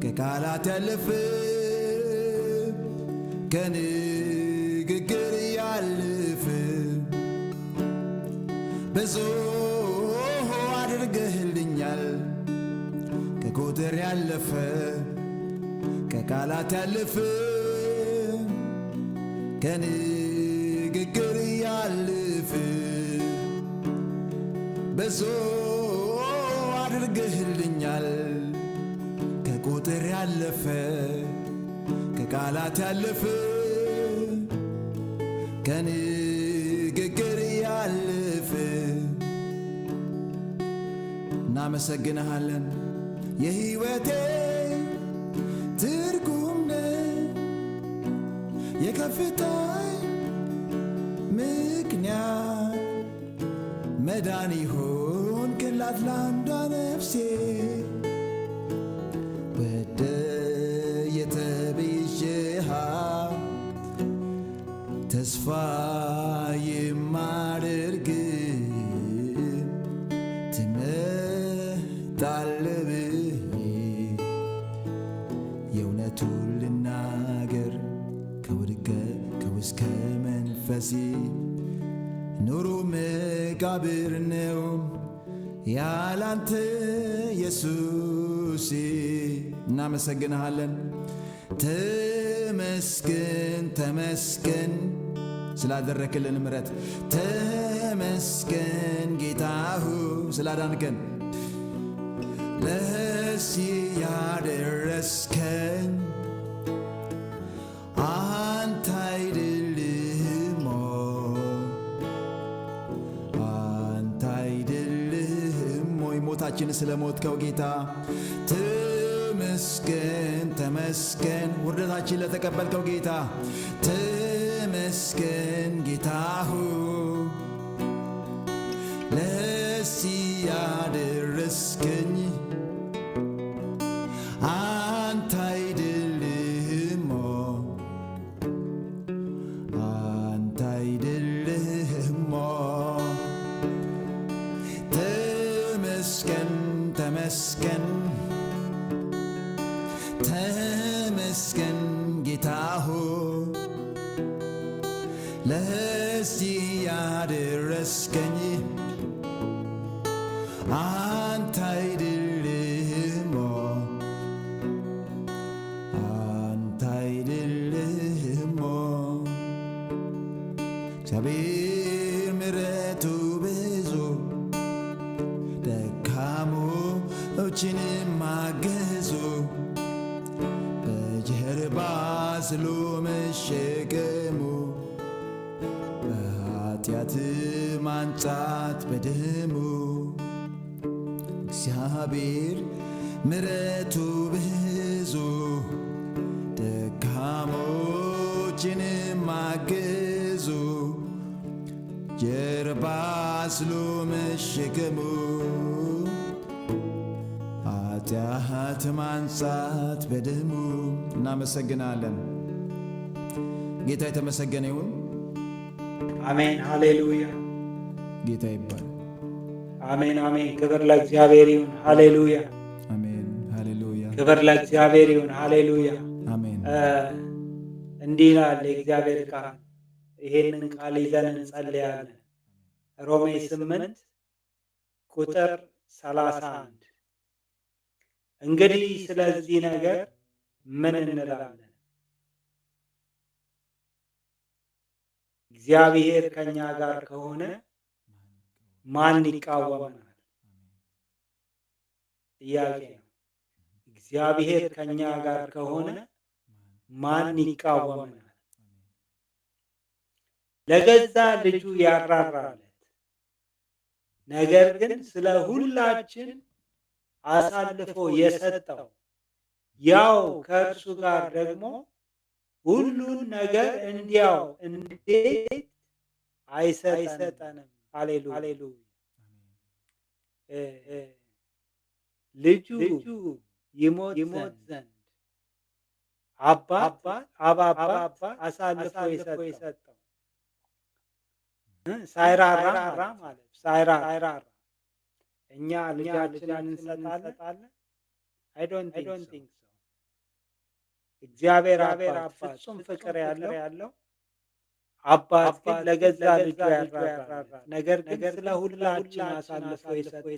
ከቃላት ያለፈ ከንግግር ያለፈ ብዙ አድርገህልኛል ከቁጥር ያለፈ ከቃላት ያለፈ ከንግግር ያለፈ ብዙ አድርገህልኛል ከቁጥር ያለፈ ከቃላት ያለፈ ከንግግር ያለፈ እናመሰግንሃለን። የሕይወቴ ትርጉም ነህ የከፍታዬ ምክንያት መዳን ሆንክላት ለአንዷ ነፍሴ ወደ የተቤዠሃት ተስፋ የማደርግ ትመጣለህ ብዬ የእውነቱን ልናገር ከውስጥ መንፈሴ ኑሮ መቃብር ነው ያላንተ ኢየሱሴ። እናመሰግንሃለን። ተመስገን ተመስገን ስላደረክልን ምሕረት ተመስገን ጌታ ሆይ ስላዳንከን ለዚህ ያደረስከኝ አንተ አይደለህም አንተ አይደለህም ሞታችን ስለ ሞትከው ጌታ ተመስገን ተመስገን ውርደታችን ለተቀበልከው ጌታ ተመስገን ጌታ ሆይ ለዚህ ያደረስከኝ አንተ አይደለህም አንተ አይደለህም ተመስገን ተመስገን ተመስገን ጌታ ሆይ ለዚህ ያደረስከኝ አንተ አይደለህም አንተ አይደለህም እግዚአብሔር ምሕረቱ ብዙ ደካሞችንም ማገዙ በጀርባ ስሎ መሸከሙ በኃጢአት ማንጻት በደሙ እግዚአብሔር ምሕረቱ ብዙ ደካሞችንም ማገዙ ጀርባ ስሎ መሸከሙ ኃጢአት ማንጻት በደሙ። እናመሰግናለን። ጌታ የተመሰገነ ይሁን። አሜን። ሃሌሉያ። ጌታ ይባል። አሜን አሜን። ክብር ለእግዚአብሔር ይሁን። ሃሌሉያ። አሜን ሃሌሉያ። ክብር ለእግዚአብሔር ይሁን። ሃሌሉያ። አሜን። እንዲህ ይላል የእግዚአብሔር ቃል። ይሄንን ቃል ይዘን እንጸልያለን። ሮሜ 8 ቁጥር 31 እንግዲህ ስለዚህ ነገር ምን እንላለን? እግዚአብሔር ከኛ ጋር ከሆነ ማን ይቃወመናል? ጥያቄ ነው። እግዚአብሔር ከኛ ጋር ከሆነ ማን ይቃወመናል? ለገዛ ልጁ ያራራለት፣ ነገር ግን ስለ ሁላችን አሳልፎ የሰጠው ያው ከእርሱ ጋር ደግሞ ሁሉን ነገር እንዲያው እንዴት አይሰጠንም? ሃሌሉያ። ልጁ ይሞት ዘንድ አባት አሳልፎ የሰጠው ሳይራራ ማለት ሳይራራ እኛ ልጃችንን እንሰጣለን? አይ ዶንት ቲንክ ሶ። እግዚአብሔር አባት ፍጹም ፍቅር ያለው አባት ግን ለገዛ ልጁ ያራራል። ነገር ግን ስለ ሁላችን አሳልፎ የሰጠው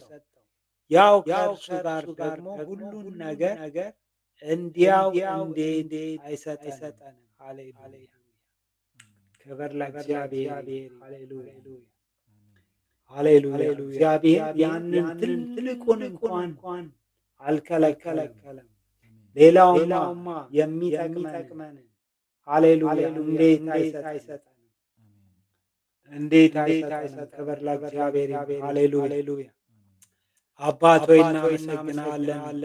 ያው ከእርሱ ጋር ደግሞ ሁሉን ነገር እንዲያው እንዴት አይሰጠንም? ሃሌሉያ። ክብር ለእግዚአብሔር። ሃሌሉያ ሃሌሉያ። እግዚአብሔር ያንን ትልቁን እንኳን አልከለከለም። ሌላውማ የሚጠቅመንን ሃሌሉያ እንዴት አይሰጠንም? እንዴት አይሰጠንም? ክብር ለእግዚአብሔር። ሃሌሉያ። አባት ሆይ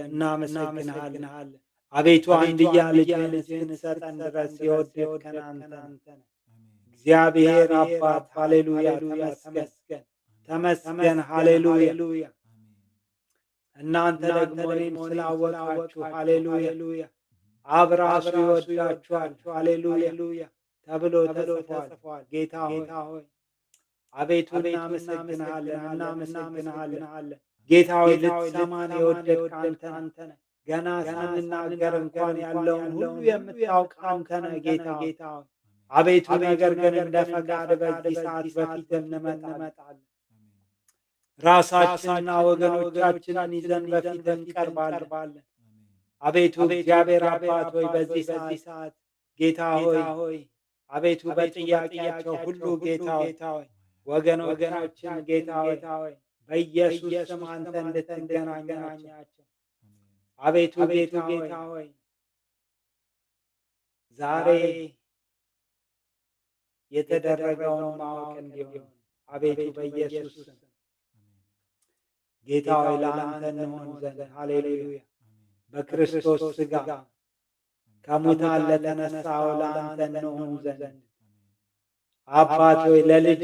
እናመሰግንሃለን። አቤቱ አንድያ ልጅህን እስክትሰጠን ድረስ የወደድከን አንተ ነህ። እግዚአብሔር አባት ሃሌሉያ ተመስገን። ሃሌሉያ። እናንተ ደግሞ እኔን ስላወቃችሁ ሃሌሉያ አብ ራሱ ይወዳችኋል ሃሌሉያ ተብሎ ተጽፏል። ጌታ ሆይ አቤቱ እናመሰግንሃለን። ጌታ ሆይ ልትሰማን የወደድክ አንተ ነህ። ገና ሳንናገር እንኳን ያለውን ሁሉ የምታውቅ አንተ ነህ ጌታ ሆይ። አቤቱ ነገር ግን እንደ ፈቃድ በዚህ ሰዓት በፊት እንመጣለን። ራሳችንና ወገኖቻችንን ይዘን በፊት እንቀርባለን። አቤቱ እግዚአብሔር አባት ሆይ በዚህ ሰዓት ጌታ ሆይ አቤቱ በጥያቄያቸው ሁሉ ጌታ ሆይ ወገኖቻችን ጌታ ሆይ በኢየሱስ ስም አንተ እንድትገናኛቸው አቤቱ ጌታ ሆይ ዛሬ የተደረገውን ማወቅ እንዲሆን አቤቱ በኢየሱስ ስም ጌታ ሆይ ለአንተ እንሆን ዘንድ ሃሌሉያ በክርስቶስ ሥጋ ከሙታን ለተነሳው ለአንተ እንሆን ዘንድ አባት ሆይ ለልጅ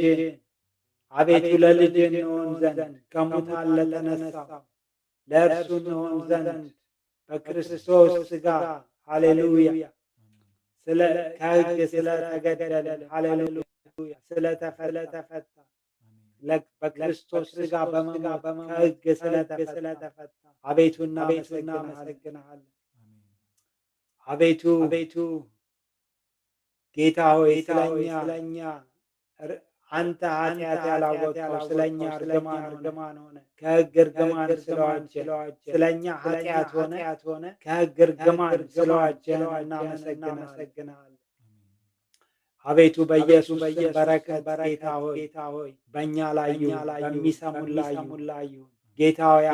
አቤቱ ለልጅ እንሆን ዘንድ ከሙታን ለተነሳው ለእርሱ እንሆን ዘንድ በክርስቶስ ሥጋ ሃሌሉያ ከሕግ ስለተገደለ ሃሌሉያ ስለተፈታ በክርስቶስ ሥጋ በመሞት ከሕግ ስለተፈታ አቤቱ እናመሰግንሃለን። አቤቱ ጌታ ሆይ ስለኛ አንተ ኃጢአት ያላወቅኸው ስለኛ እርግማን ሆነ ከሕግ እርግማን ስለዋጀን ስለኛ ኃጢአት ሆነ ከሕግ እርግማን ስለዋጀን እናመሰግንሃለን። አቤቱ በኢየሱስ በረከት ጌታ ሆይ በእኛ ላይ በሚሰሙን ላይ ይሁን። ጌታ ሆይ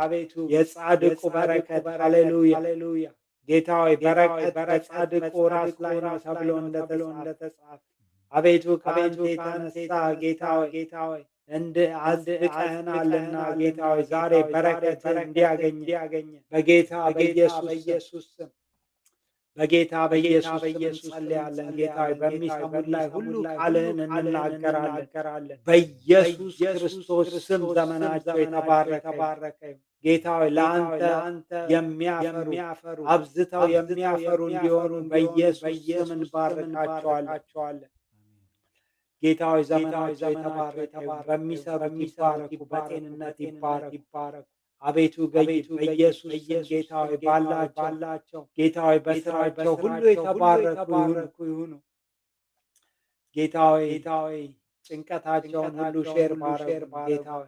አቤቱ የጻድቁ በረከት ሃሌሉያ ጌታ ሆይ በረከት በጻድቁ ራስ ላይ ነው ተብሎ እንደተጻፈ አቤቱ ከአንተ የተነሳ ጌታ ሆይ አጽድቀኸናልና ጌታ ሆይ ዛሬ በረከት እንዲያገኝ በጌታ በኢየሱስ ስም እንጸልያለን። ጌታ ሆይ በሚሰሙን ላይ ሁሉ ቃልህን እንናገራለን። በኢየሱስ ክርስቶስ ስም ዘመናቸው የተባረከ ጌታ ሆይ ለአንተ የሚያፈሩ አብዝተው የሚያፈሩ እንዲሆኑ በኢየሱስ ስም እንባርካቸዋለን። ጌታ ሆይ ዘመናቸው የተባረከ በሚሰሩት ይባረኩ፣ በጤንነት ይባረኩ። አቤቱ በኢየሱስ ጌታ ሆይ ባላቸው ጌታ ሆይ በስራቸው ሁሉ የተባረኩ ይሁኑ። ጌታ ሆይ ጭንቀታቸውን ሁሉ ሼር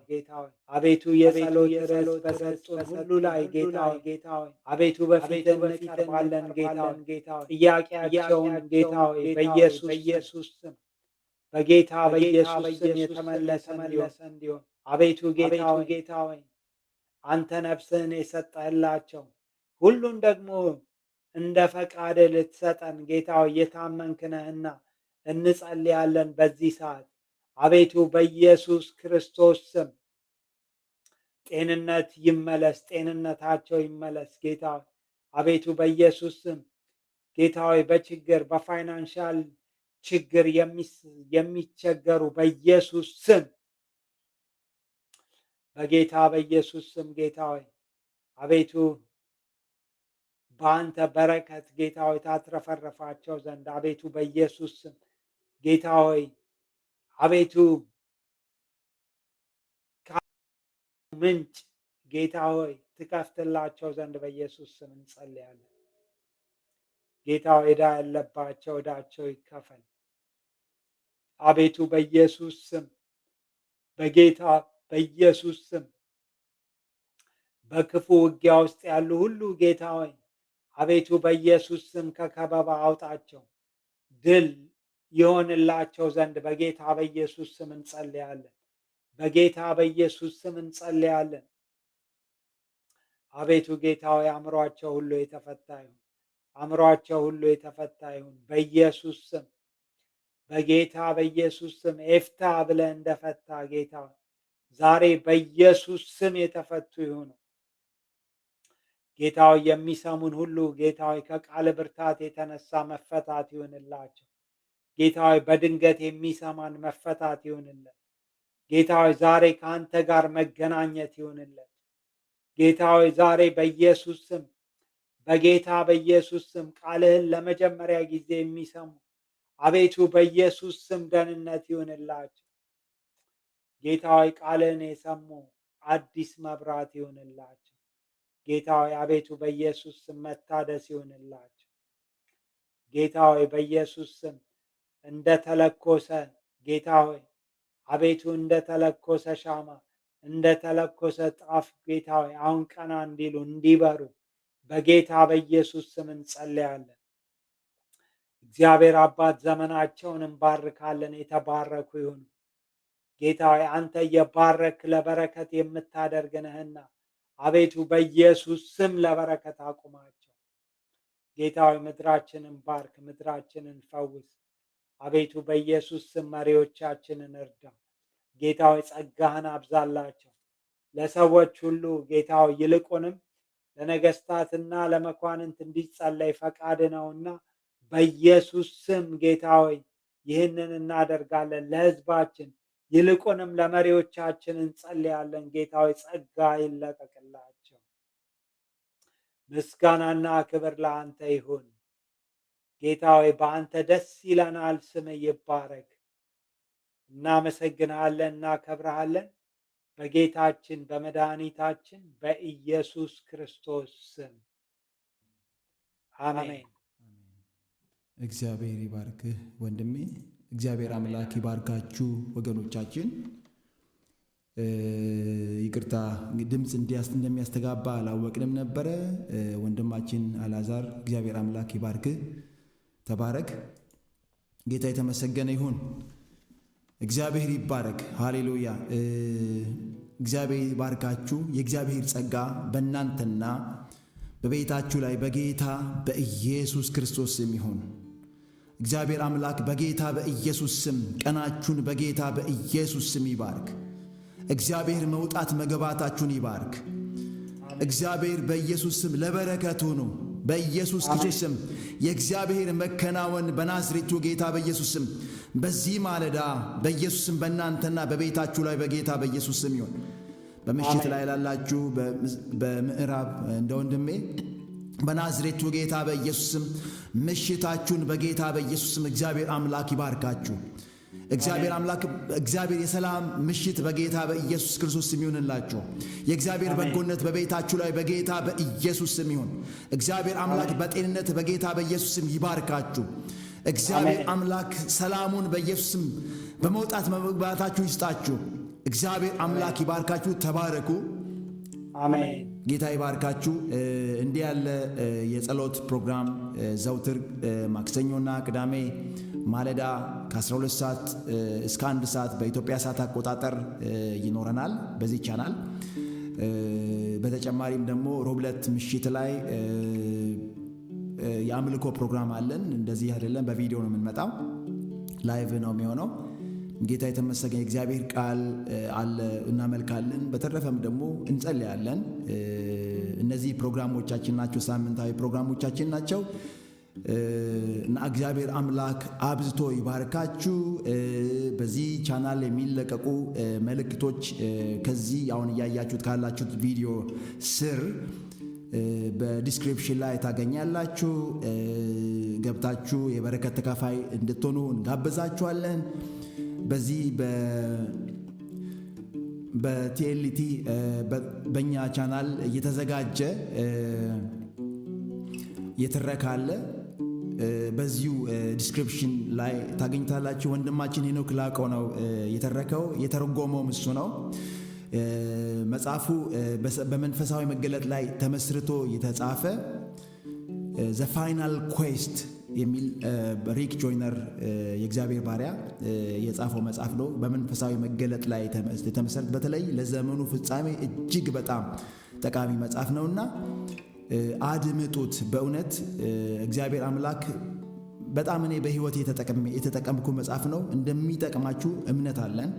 ጌታ ሆይ አቤቱ የጸሎት ርዕስ በሰጡን ሁሉ ላይ ጌታ ሆይ አቤቱ በፊት እንቀርባለን። ጌታ ሆይ ጥያቄያቸውን ጌታ ሆይ በኢየሱስ ስም በጌታ በኢየሱስ ስም የተመለሰ እንዲሆን አቤቱ ጌታ ሆይ አንተ ነፍስህን የሰጠህላቸው ሁሉን ደግሞ እንደ ፈቃድ ልትሰጠን ጌታ ሆይ የታመንክ ነህና እንጸልያለን። በዚህ ሰዓት አቤቱ በኢየሱስ ክርስቶስ ስም ጤንነት ይመለስ፣ ጤንነታቸው ይመለስ ጌታ አቤቱ በኢየሱስ ስም ጌታ ሆይ በችግር በፋይናንሻል ችግር የሚቸገሩ በኢየሱስ ስም በጌታ በኢየሱስ ስም ጌታ ሆይ አቤቱ በአንተ በረከት ጌታ ሆይ ታትረፈረፋቸው ዘንድ አቤቱ በኢየሱስ ስም ጌታ ሆይ አቤቱ ምንጭ ጌታ ሆይ ትከፍትላቸው ዘንድ በኢየሱስ ስም እንጸልያለን። ጌታ ሆይ ዕዳ ያለባቸው ዕዳቸው ይከፈል አቤቱ በኢየሱስ ስም በጌታ በኢየሱስ ስም በክፉ ውጊያ ውስጥ ያሉ ሁሉ ጌታ ሆይ አቤቱ በኢየሱስ ስም ከከበባ አውጣቸው፣ ድል ይሆንላቸው ዘንድ በጌታ በኢየሱስ ስም እንጸልያለን። በጌታ በኢየሱስ ስም እንጸልያለን። አቤቱ ጌታ ሆይ አእምሯቸው ሁሉ የተፈታ ይሁን፣ አእምሯቸው ሁሉ የተፈታ ይሁን በኢየሱስ ስም። በጌታ በኢየሱስ ስም ኤፍታ ብለህ እንደፈታ ጌታ ዛሬ በኢየሱስ ስም የተፈቱ ይሁኑ። ጌታ ሆይ የሚሰሙን ሁሉ ጌታ ሆይ ከቃል ብርታት የተነሳ መፈታት ይሁንላቸው። ጌታ ሆይ በድንገት የሚሰማን መፈታት ይሁንለት። ጌታ ሆይ ዛሬ ከአንተ ጋር መገናኘት ይሁንለት። ጌታ ሆይ ዛሬ በኢየሱስ ስም በጌታ በኢየሱስ ስም ቃልህን ለመጀመሪያ ጊዜ የሚሰሙ አቤቱ በኢየሱስ ስም ደህንነት ይሁንላቸው። ጌታ ሆይ ቃልህን የሰሙ አዲስ መብራት ይሁንላቸው። ጌታ ሆይ አቤቱ በኢየሱስ ስም መታደስ ይሁንላቸው። ጌታ ሆይ በኢየሱስ ስም እንደተለኮሰ ጌታ ሆይ አቤቱ እንደተለኮሰ ሻማ እንደተለኮሰ ጣፍ ጌታ ሆይ አሁን ቀና እንዲሉ እንዲበሩ በጌታ በኢየሱስ ስም እንጸልያለን። እግዚአብሔር አባት ዘመናቸውን እንባርካለን። የተባረኩ ይሁኑ። ጌታ ሆይ አንተ የባረክ ለበረከት የምታደርግ ነህና አቤቱ በኢየሱስ ስም ለበረከት አቁማቸው። ጌታ ሆይ ምድራችንን ባርክ፣ ምድራችንን ፈውስ። አቤቱ በኢየሱስ ስም መሪዎቻችንን እርዳ። ጌታ ሆይ ጸጋህን አብዛላቸው። ለሰዎች ሁሉ ጌታ ሆይ ይልቁንም ለነገስታትና ለመኳንንት እንዲጸለይ ፈቃድ ነውና በኢየሱስ ስም ጌታ ሆይ ይህንን እናደርጋለን። ለህዝባችን ይልቁንም ለመሪዎቻችን እንጸልያለን። ጌታ ሆይ ጸጋ ይለቀቅላቸው። ምስጋናና ክብር ለአንተ ይሁን። ጌታ ሆይ በአንተ ደስ ይለናል። ስም ይባረክ። እናመሰግንሃለን፣ እናከብረሃለን በጌታችን በመድኃኒታችን በኢየሱስ ክርስቶስ ስም አሜን። እግዚአብሔር ይባርክህ ወንድሜ። እግዚአብሔር አምላክ ይባርካችሁ ወገኖቻችን። ይቅርታ ድምፅ እንደሚያስተጋባ አላወቅንም ነበረ። ወንድማችን አልዓዛር እግዚአብሔር አምላክ ይባርክህ። ተባረክ። ጌታ የተመሰገነ ይሁን። እግዚአብሔር ይባረክ። ሃሌሉያ። እግዚአብሔር ይባርካችሁ። የእግዚአብሔር ጸጋ በእናንተና በቤታችሁ ላይ በጌታ በኢየሱስ ክርስቶስ ስም ይሁን። እግዚአብሔር አምላክ በጌታ በኢየሱስ ስም ቀናችሁን በጌታ በኢየሱስ ስም ይባርክ። እግዚአብሔር መውጣት መግባታችሁን ይባርክ። እግዚአብሔር በኢየሱስ ስም ለበረከት ሁኑ። በኢየሱስ ክርስቶስ ስም የእግዚአብሔር መከናወን በናዝሬቱ ጌታ በኢየሱስ ስም በዚህ ማለዳ በኢየሱስ ስም በእናንተና በቤታችሁ ላይ በጌታ በኢየሱስ ስም ይሁን። በምሽት ላይ ላላችሁ በምዕራብ እንደ ወንድሜ በናዝሬቱ ጌታ በኢየሱስ ስም ምሽታችሁን በጌታ በኢየሱስ ስም እግዚአብሔር አምላክ ይባርካችሁ። እግዚአብሔር አምላክ እግዚአብሔር የሰላም ምሽት በጌታ በኢየሱስ ክርስቶስ ስም ይሁንላችሁ። የእግዚአብሔር በጎነት በቤታችሁ ላይ በጌታ በኢየሱስ ስም ይሁን። እግዚአብሔር አምላክ በጤንነት በጌታ በኢየሱስ ስም ይባርካችሁ። እግዚአብሔር አምላክ ሰላሙን በኢየሱስ ስም በመውጣት መግባታችሁ ይስጣችሁ። እግዚአብሔር አምላክ ይባርካችሁ። ተባረኩ። አሜን። ጌታ ይባርካችሁ። እንዲህ ያለ የጸሎት ፕሮግራም ዘውትር ማክሰኞና ቅዳሜ ማለዳ ከ12 ሰዓት እስከ 1 ሰዓት በኢትዮጵያ ሰዓት አቆጣጠር ይኖረናል በዚህ ቻናል። በተጨማሪም ደግሞ ሮብ ዕለት ምሽት ላይ የአምልኮ ፕሮግራም አለን። እንደዚህ አይደለም፣ በቪዲዮ ነው የምንመጣው። ላይቭ ነው የሚሆነው። ጌታ የተመሰገነ። የእግዚአብሔር ቃል አለ፣ እናመልካለን። በተረፈም ደግሞ እንጸልያለን። እነዚህ ፕሮግራሞቻችን ናቸው፣ ሳምንታዊ ፕሮግራሞቻችን ናቸው እና እግዚአብሔር አምላክ አብዝቶ ይባርካችሁ። በዚህ ቻናል የሚለቀቁ መልእክቶች ከዚህ አሁን እያያችሁት ካላችሁት ቪዲዮ ስር በዲስክሪፕሽን ላይ ታገኛላችሁ። ገብታችሁ የበረከት ተካፋይ እንድትሆኑ እንጋብዛችኋለን። በዚህ በቲኤልቲ በእኛ ቻናል እየተዘጋጀ የትረካ አለ። በዚሁ ዲስክሪፕሽን ላይ ታገኝታላችሁ። ወንድማችን ሄኖክ ላቀው ነው የተረከው፣ የተረጎመውም እሱ ነው። መጽሐፉ በመንፈሳዊ መገለጥ ላይ ተመስርቶ የተጻፈ ዘ ፋይናል ኩዌስት የሚል ሪክ ጆይነር የእግዚአብሔር ባሪያ የጻፈው መጽሐፍ ነው። በመንፈሳዊ መገለጥ ላይ የተመሰረተ በተለይ ለዘመኑ ፍጻሜ እጅግ በጣም ጠቃሚ መጽሐፍ ነውና አድምጡት። በእውነት እግዚአብሔር አምላክ በጣም እኔ በሕይወት የተጠቀምኩ መጽሐፍ ነው። እንደሚጠቅማችሁ እምነት አለን።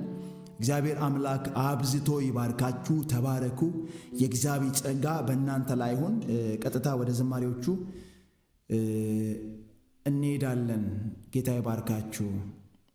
እግዚአብሔር አምላክ አብዝቶ ይባርካችሁ። ተባረኩ። የእግዚአብሔር ጸጋ በእናንተ ላይ ይሁን። ቀጥታ ወደ ዝማሬዎቹ እንሄዳለን። ጌታ ይባርካችሁ።